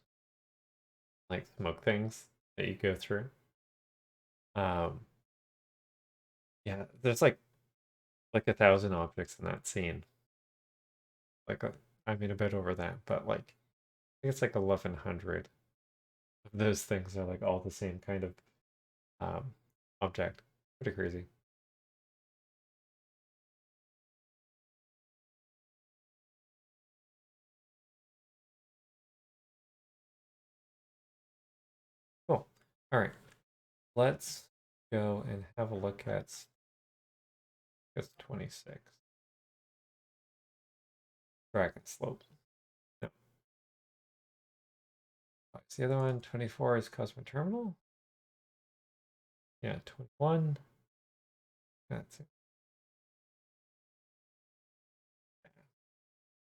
like smoke things that you go through. Um, yeah, there's like 1,000 objects in that scene. Like I mean a bit over that, but like I think it's like 1,100 of those things are like all the same kind of um object. Pretty crazy. Cool. All right, let's go and have a look at it's 26. Dragon Slope. No, what's the other one? 24 is Cosmic Terminal. Yeah, 21. That's it.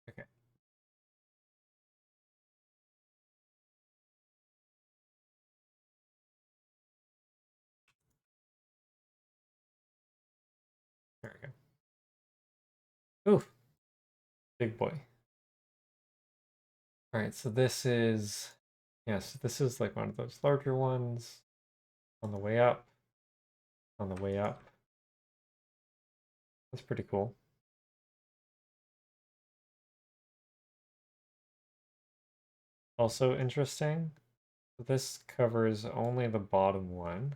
Okay, there we go. Oof, big boy. All right, so this is, yes, this is like one of those larger ones on the way up, on the way up. That's pretty cool. Also interesting, this covers only the bottom one.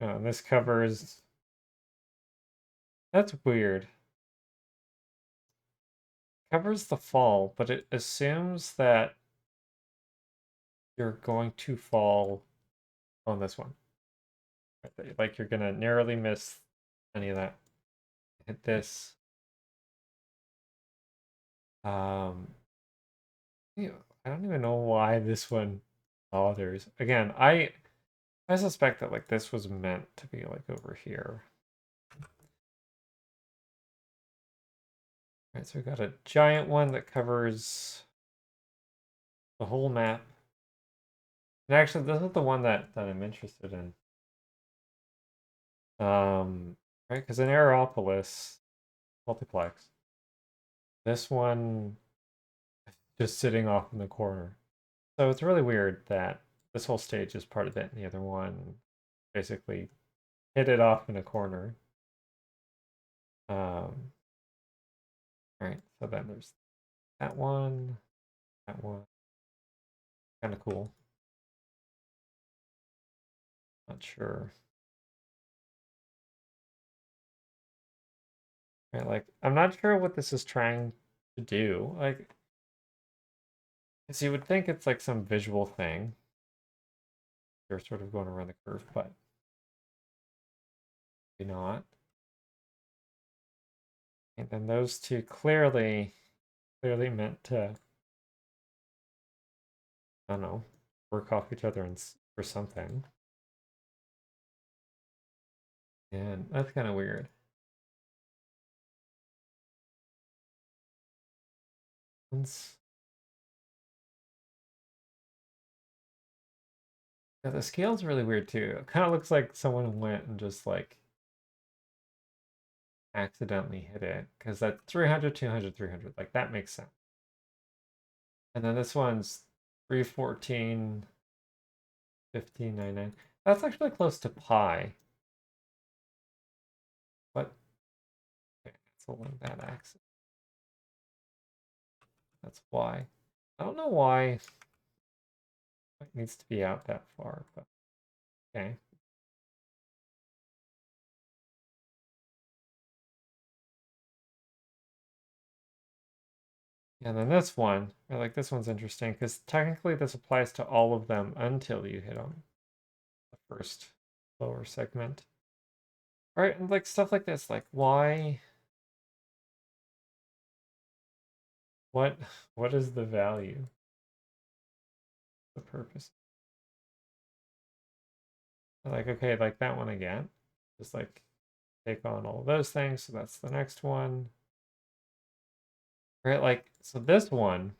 This covers, that's weird. Covers the fall, but it assumes that you're going to fall on this one. Like you're gonna narrowly miss any of that. Hit this. Um, yeah, I don't even know why this one bothers. Again, I suspect that like this was meant to be like over here. All right, so we got a giant one that covers the whole map. And actually, this is the one that I'm interested in. Right, because in Aeropolis multiplex, this one is just sitting off in the corner. So it's really weird that this whole stage is part of it, and the other one basically hit it off in a corner. All right, so then there's that one, that one. Kind of cool. Not sure. Right, like I'm not sure what this is trying to do. Like, because you would think it's like some visual thing. You're sort of going around the curve, but maybe not. And then those two clearly meant to, I don't know, work off each other and for something. And that's kind of weird. Yeah, the scale's really weird too. It kind of looks like someone went and just like accidentally hit it because that 300, 200, 300, like that makes sense. And then this one's 314, 1599. That's actually close to pi. But okay, it's along that axis. That's y. I don't know why it needs to be out that far, but okay. And then this one, I like this one's interesting because technically this applies to all of them until you hit on the first lower segment. All right, and like stuff like this, like why, what, what is the value, the purpose? Like, okay, like that one again, just like take on all those things. So that's the next one, right? Like, so this one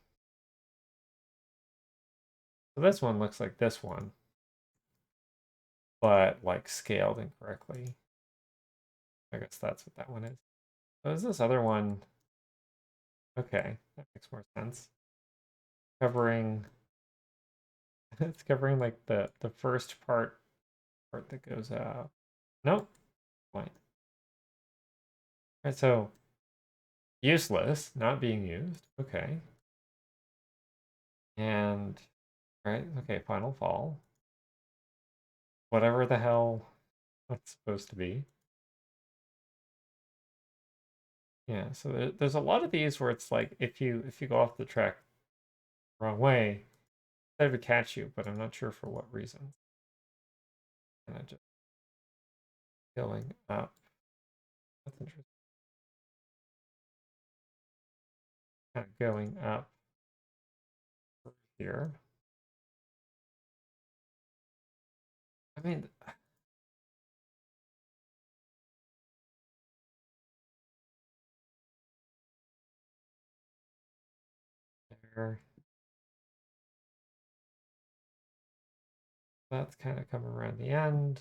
looks like this one, but like scaled incorrectly. I guess that's what that one is. So is this other one? Okay, that makes more sense. Covering, it's covering like the first part that goes out. Nope. Fine. Right, so useless, not being used. Okay. And right, okay, final fall. Whatever the hell that's supposed to be. Yeah, so there's a lot of these where it's like if you go off the track the wrong way, they would catch you, but I'm not sure for what reason. And I just going up. That's interesting. Kind of going up here. I mean, there. That's kind of coming around the end.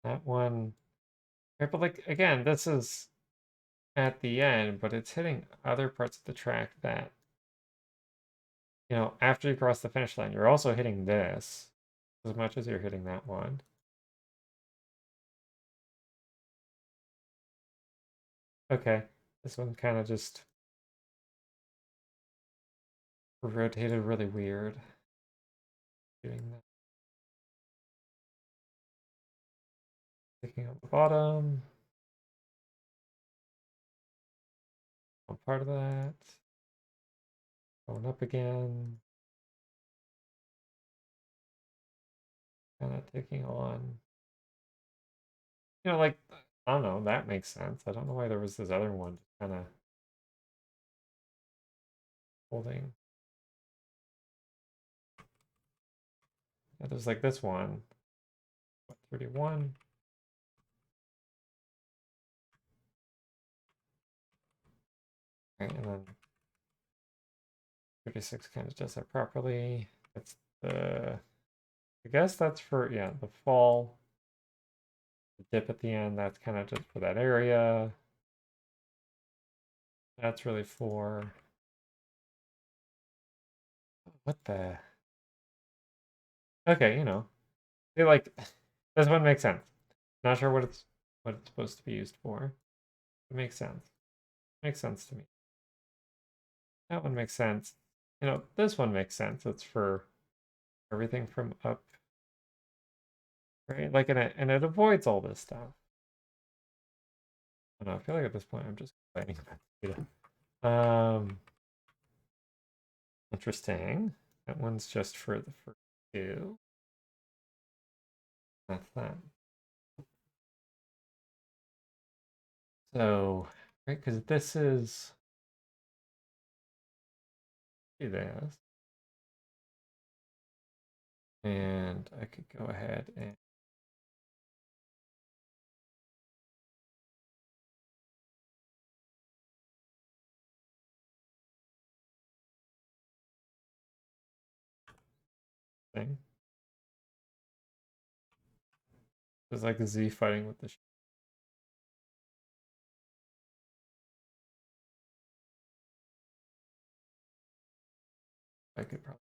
That one. Right, but like again, this is at the end, but it's hitting other parts of the track that, after you cross the finish line, you're also hitting this as much as you're hitting that one. Okay, this one kind of just rotated really weird. Doing that. Picking up the bottom. One part of that. Going up again. Kind of taking on. Like, I don't know, that makes sense. I don't know why there was this other one kind of holding. Yeah, there's like this one. What, 31? Okay, and then 36 kind of does that properly. That's I guess that's for, yeah, the fall. The dip at the end, that's kind of just for that area. That's really for, what the? Okay, they like, this one makes sense. Not sure what it's supposed to be used for. It makes sense. Makes sense to me. That one makes sense. This one makes sense. It's for everything from up, right? Like, and it avoids all this stuff. I don't know, I feel like at this point I'm just complaining about data. Interesting. That one's just for the first two. That's that. So, right, because this is do this. And I could go ahead and thing. It's like a Z fighting with the I could probably.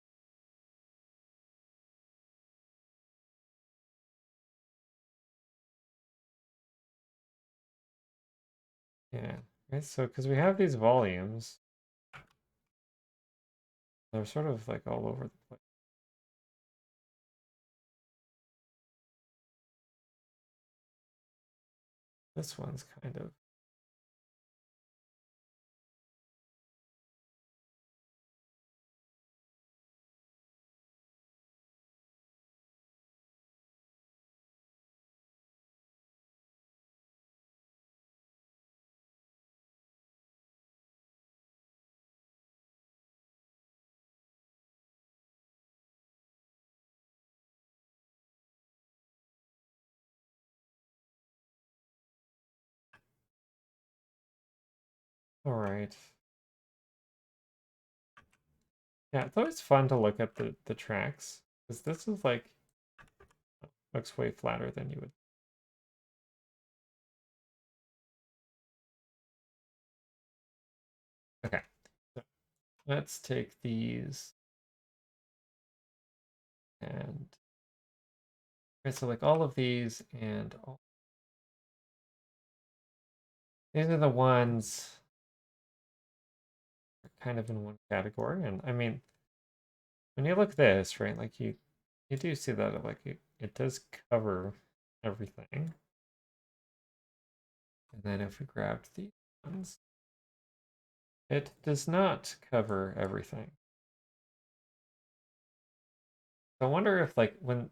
Yeah. Right. So, because we have these volumes, they're sort of like all over the place. This one's kind of. All right. Yeah, it's always fun to look at the tracks because this is like looks way flatter than you would. Okay, so let's take these and right, so like all of these and all, these are the ones kind of in one category. And I mean, when you look at this, right, like you do see that it does cover everything. And then if we grabbed these ones, it does not cover everything. So I wonder if like when,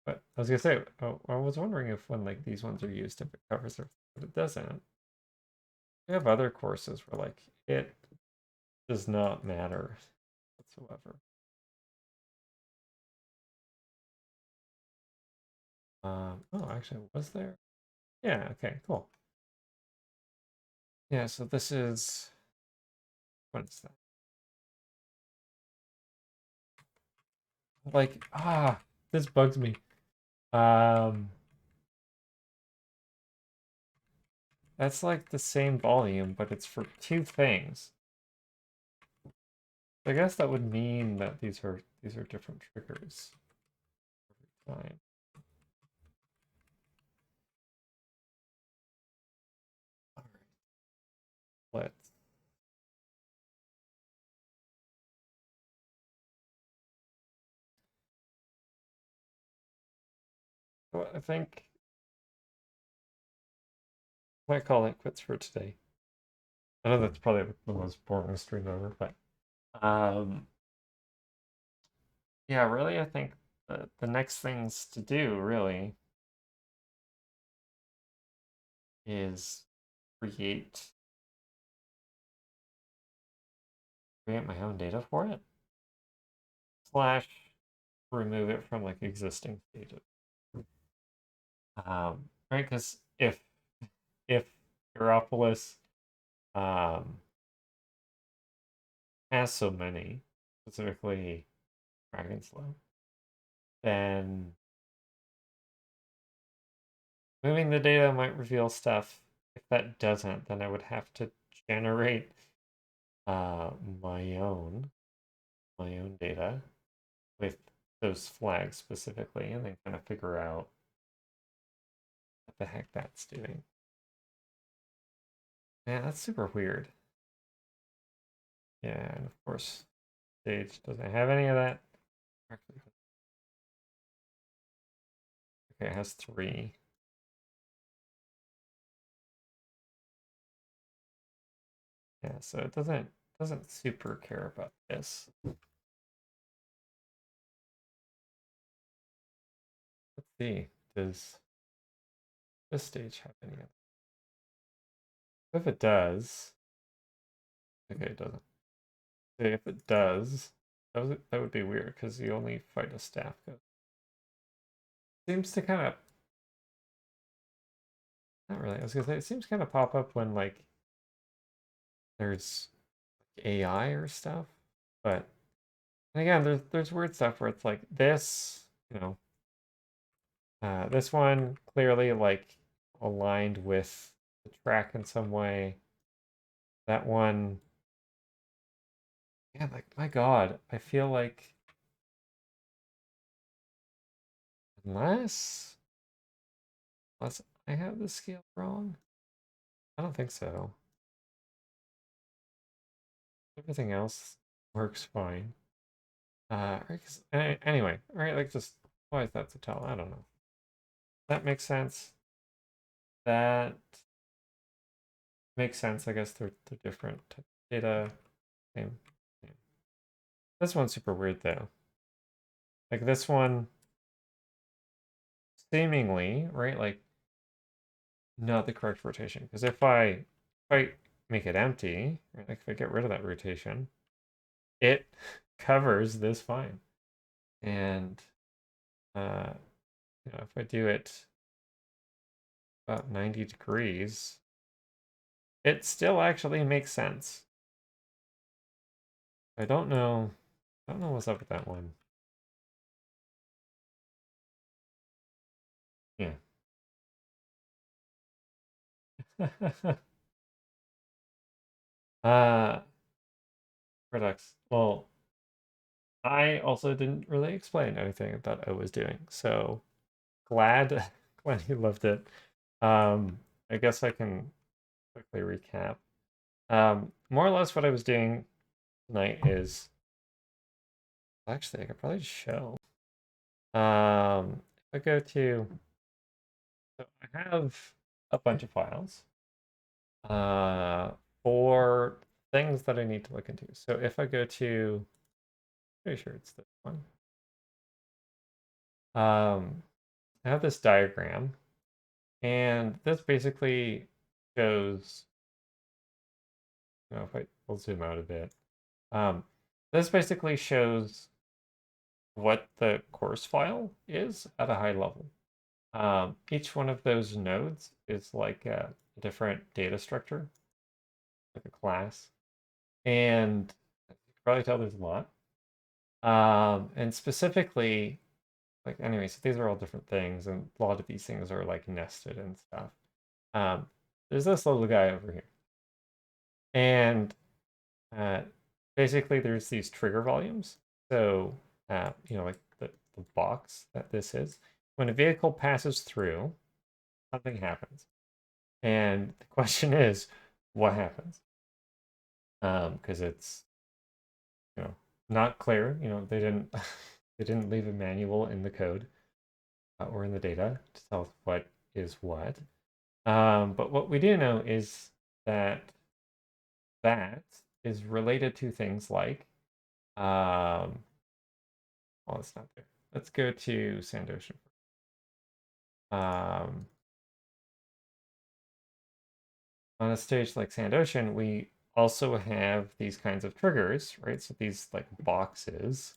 but I was gonna say, oh, I was wondering if when like these ones are used, if it covers everything, but it doesn't. We have other courses where like it does not matter whatsoever. Oh, actually, was there? Yeah, okay, cool. Yeah, so this is, what is that? Like, this bugs me. Um, that's like the same volume, but it's for two things. I guess that would mean that these are different triggers every time. All right, let's. Well, I think I might call it quits for today. I know that's probably the most boring stream ever, but um, yeah, really, I think the next things to do really is create create my own data for it, slash remove it from like existing data. Right, because if Europolis um has so many, specifically Dragon's then moving the data might reveal stuff. If that doesn't, then I would have to generate uh, my own my own data with those flags specifically, and then kind of figure out what the heck that's doing. Yeah, that's super weird. Yeah, and of course, Sage doesn't have any of that. Actually, okay, it has 3. Yeah, so it doesn't super care about this. Let's see. Does this stage have any other? If it does, okay, it doesn't. Okay, if it does, that would be weird because you only fight a staff ghost. Seems to kind of not really. I was gonna say it seems kind of pop up when like there's AI or stuff, but and again, there's weird stuff where it's like this, this one clearly like aligned with the track in some way. That one, yeah, like my God, I feel like unless unless I have the scale wrong, I don't think so. Everything else works fine. Right, anyway, right, like just why is that to tell? I don't know. That makes sense. That makes sense. I guess they're different type of data. Same. Yeah. This one's super weird though. Like this one, seemingly, right? Like not the correct rotation. Because if I make it empty, right, like if I get rid of that rotation, it covers this fine. And if I do it about 90 degrees, it still actually makes sense. I don't know what's up with that one. Yeah. uh Redux. Well, I also didn't really explain anything that I was doing. So glad glad you loved it. I guess I can quickly recap. More or less what I was doing tonight is actually I could probably just show. If I go to so I have a bunch of files uh for things that I need to look into. So if I go to pretty sure it's this one. I have this diagram, and this basically shows, if I will zoom out a bit, um, this basically shows what the course file is at a high level. Each one of those nodes is like a different data structure, like a class, and you can probably tell there's a lot. And specifically, like anyway, so these are all different things, and a lot of these things are like nested and stuff. There's this little guy over here, and uh, basically there's these trigger volumes. So like the box that this is, when a vehicle passes through, something happens, and the question is, what happens? Because it's you know not clear. They didn't they didn't leave a manual in the code or in the data to tell us what is what. But what we do know is that that is related to things like, well, it's not there. Let's go to Sandotion. On a stage like Sandotion, we also have these kinds of triggers, right? So these like boxes.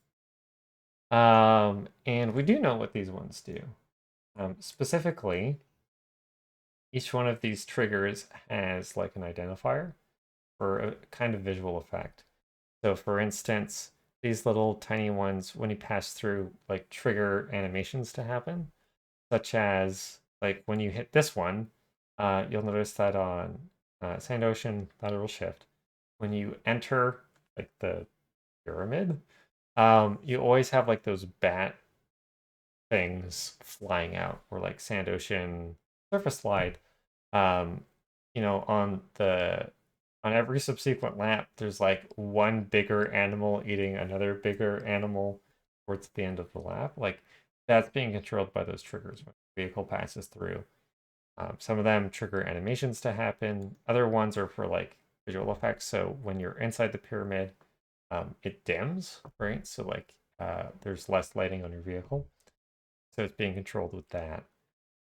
And we do know what these ones do. Specifically, each one of these triggers has like an identifier for a kind of visual effect. So for instance, these little tiny ones, when you pass through, like trigger animations to happen, such as like when you hit this one, you'll notice that on Sandotion lateral shift, when you enter like the pyramid, you always have like those bat things flying out, or like Sandotion surface slide. Um, on every subsequent lap, there's like one bigger animal eating another bigger animal towards the end of the lap. Like that's being controlled by those triggers when the vehicle passes through. Some of them trigger animations to happen. Other ones are for like visual effects. So when you're inside the pyramid, it dims, right? So like there's less lighting on your vehicle. So it's being controlled with that.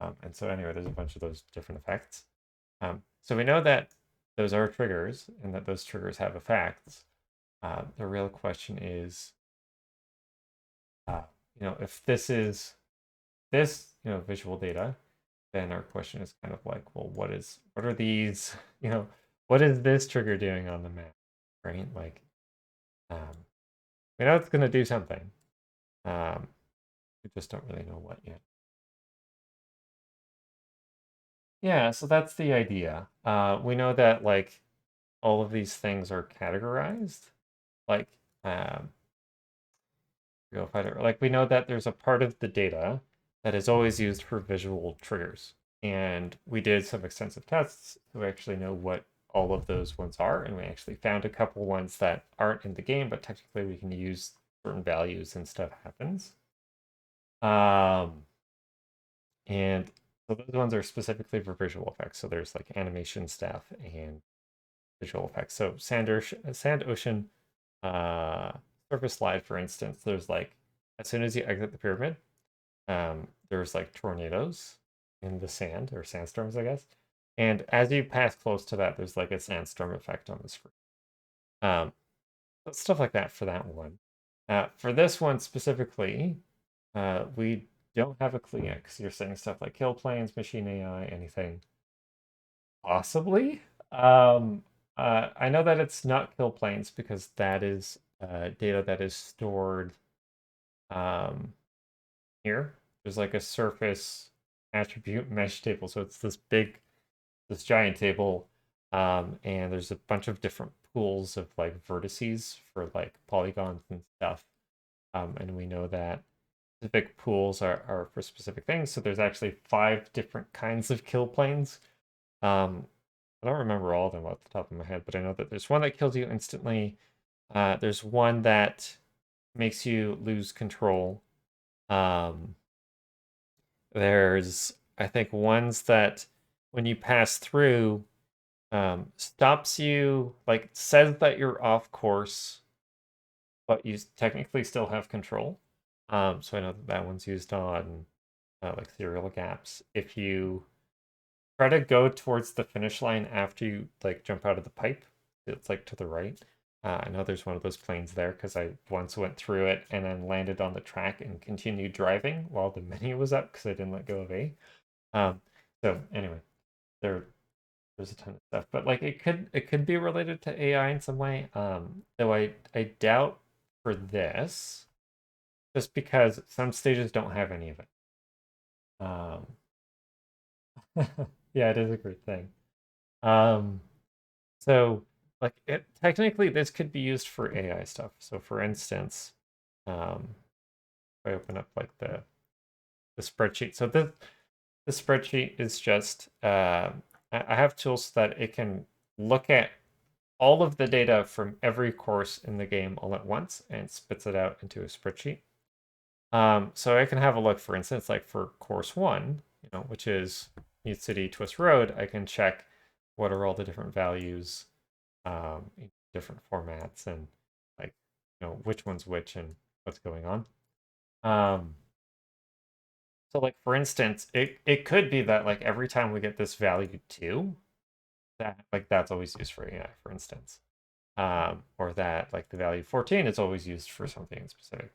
And so anyway, there's a bunch of those different effects. So we know that those are triggers and that those triggers have effects. The real question is, if this is visual data, then our question is kind of like, well, what are these, what is this trigger doing on the map, right? Like, we know it's going to do something. We just don't really know what yet. Yeah, so that's the idea. We know that like all of these things are categorized. Like, we know that there's a part of the data that is always used for visual triggers. And we did some extensive tests to actually know what all of those ones are. And we actually found a couple ones that aren't in the game, but technically we can use certain values and stuff happens. And so those ones are specifically for visual effects. So there's like animation stuff and visual effects. So sand ocean, surface slide, for instance, there's like, as soon as you exit the pyramid, there's like tornadoes in the sand, or sandstorms, I guess. And as you pass close to that, there's like a sandstorm effect on the screen. Stuff like that for that one. For this one specifically, we don't have a clue yet because you're saying stuff like kill planes, machine AI, anything. Possibly. I know that it's not kill planes because that is data that is stored here. There's like a surface attribute mesh table. So it's this giant table, and there's a bunch of different pools of like vertices for like polygons and stuff. And we know that specific pools are for specific things. So there's actually 5 different kinds of kill planes. I don't remember all of them off the top of my head, but I know that there's one that kills you instantly. There's one that makes you lose control. There's, I think, ones that when you pass through, stops you, like says that you're off course, but you technically still have control. So I know that that one's used on like serial gaps. If you try to go towards the finish line after you like jump out of the pipe, it's like to the right. I know there's one of those planes there because I once went through it and then landed on the track and continued driving while the menu was up because I didn't let go of A. So anyway, there's a ton of stuff, but like it could be related to AI in some way. Though I doubt for this, just because some stages don't have any of it. Um, yeah, it is a great thing. So like technically this could be used for AI stuff. So for instance, if I open up like the spreadsheet. So the spreadsheet is just I have tools so that it can look at all of the data from every course in the game all at once and spits it out into a spreadsheet. So I can have a look, for instance, like for course 1, which is Mute City Twist Road, I can check what are all the different values in different formats and like, which one's which and what's going on. So like for instance, it could be that like every time we get this value 2, that like that's always used for AI, for instance. Or that like the value 14 is always used for something specific.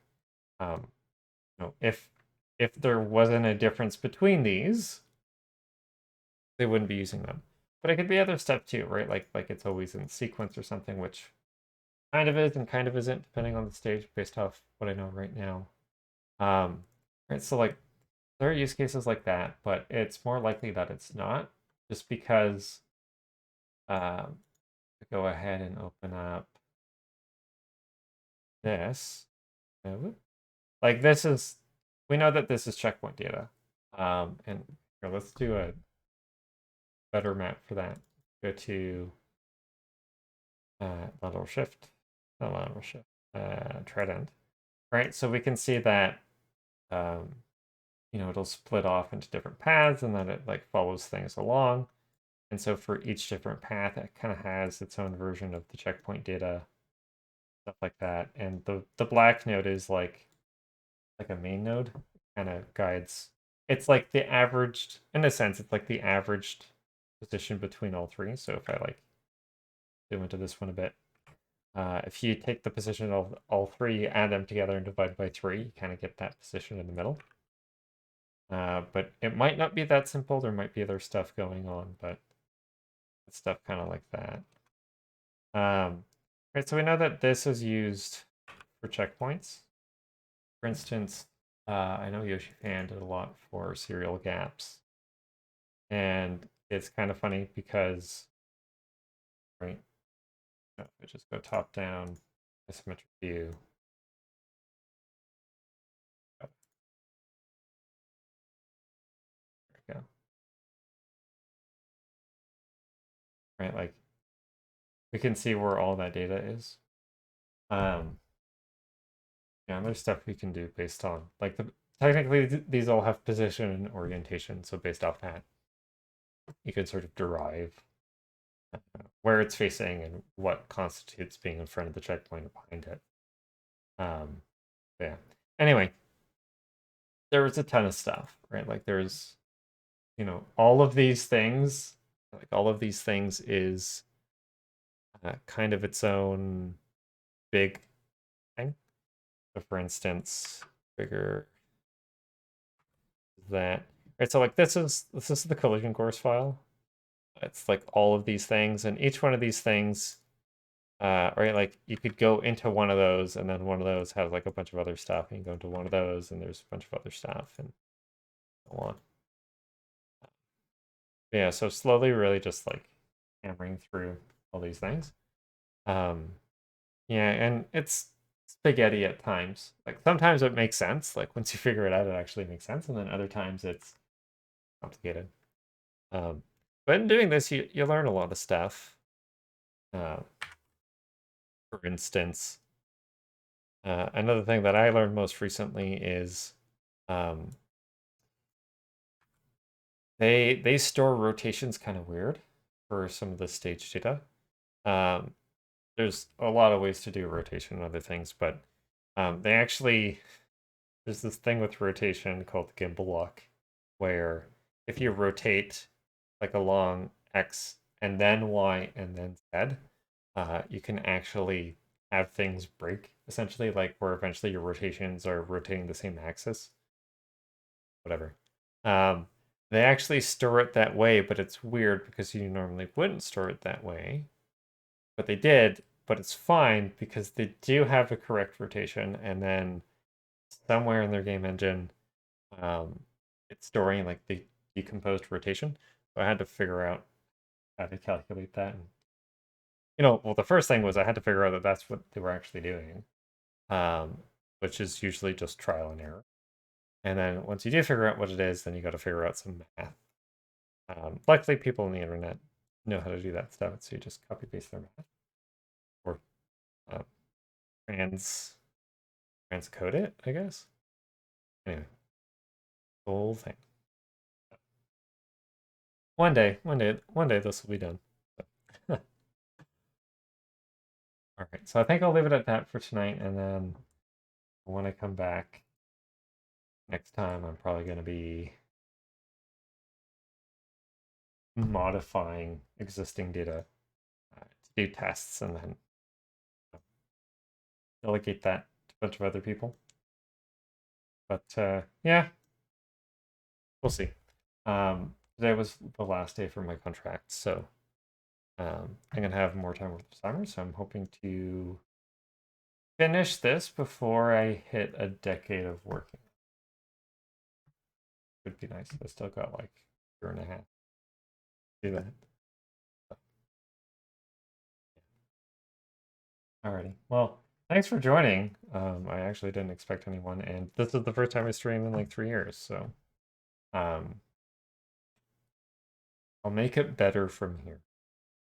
If there wasn't a difference between these, they wouldn't be using them. But it could be other stuff too, right? Like it's always in sequence or something, which kind of is and kind of isn't, depending on the stage, based off what I know right now. Right, so like there are use cases like that, but it's more likely that it's not, just because go ahead and open up this. Like this is, we know that this is checkpoint data. And here, let's do a better map for that. Go to lateral shift, not lateral shift, trident. Right, so we can see that it'll split off into different paths and then it like follows things along. And so for each different path, it kind of has its own version of the checkpoint data, stuff like that. And the black node is like a main node, kind of guides. It's like the averaged, in a sense, it's like the averaged position between all three. So if I like zoom into this one a bit, if you take the position of all three, add them together and divide by 3, you kind of get that position in the middle. But it might not be that simple. There might be other stuff going on, but it's stuff kind of like that. Right, so we know that this is used for checkpoints. For instance, I know Yoshi Fan did a lot for serial gaps. And it's kind of funny because, right, if I just go top down, isometric view. There we go. Right, like we can see where all that data is. Yeah, and there's stuff we can do based on like technically these all have position and orientation, so based off that, you can sort of derive where it's facing and what constitutes being in front of the checkpoint or behind it. Yeah. Anyway, there was a ton of stuff, right? Like there's, all of these things, like all of these things is kind of its own big thing. So for instance, bigger that, right? So like this is the collision course file. It's like all of these things, and each one of these things, right? Like you could go into one of those, and then one of those has like a bunch of other stuff, and you go into one of those, and there's a bunch of other stuff, and so on. Yeah, so slowly, really just like hammering through all these things. Um, yeah, and it's spaghetti at times. Like sometimes it makes sense. Like once you figure it out, it actually makes sense, and then other times it's complicated. Um, but in doing this, you learn a lot of stuff. Uh, for instance, another thing that I learned most recently is um, they store rotations kind of weird for some of the stage data. Um, there's a lot of ways to do rotation and other things, but they actually there's this thing with rotation called Gimbal Lock, where if you rotate like along X and then Y and then Z, you can actually have things break, essentially, like where eventually your rotations are rotating the same axis, whatever. Um, they actually store it that way, but it's weird because you normally wouldn't store it that way. But they did, but it's fine because they do have a correct rotation, and then somewhere in their game engine, um, it's storing like the decomposed rotation. So I had to figure out how to calculate that. And, well, the first thing was I had to figure out that that's what they were actually doing, um, which is usually just trial and error. And then once you do figure out what it is, then you got to figure out some math. Luckily, people on the internet know how to do that stuff, so you just copy paste their math or uh, transcode it, I guess. Anyway, the whole thing. One day, this will be done. All right, so I think I'll leave it at that for tonight, and then when I come back next time, I'm probably going to be modifying existing data to do tests, and then delegate that to a bunch of other people. But yeah, we'll see. Today was the last day for my contract, so I'm gonna have more time with the summer. So I'm hoping to finish this before I hit a decade of working. Would be nice. I still got like a year and a half to do that. Alrighty. Well, thanks for joining. I actually didn't expect anyone, and this is the first time I streamed in like 3 years, so um, I'll make it better from here.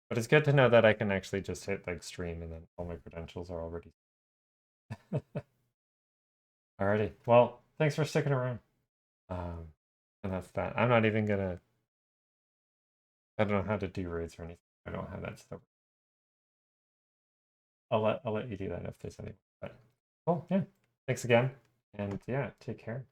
But it's good to know that I can actually just hit like stream and then all my credentials are already. Alrighty. Well, thanks for sticking around. And that's that. I'm not even gonna I don't know how to do raids or anything. I don't have that stuff. I'll let you do that if there's any. But cool, yeah. Thanks again. And yeah, take care.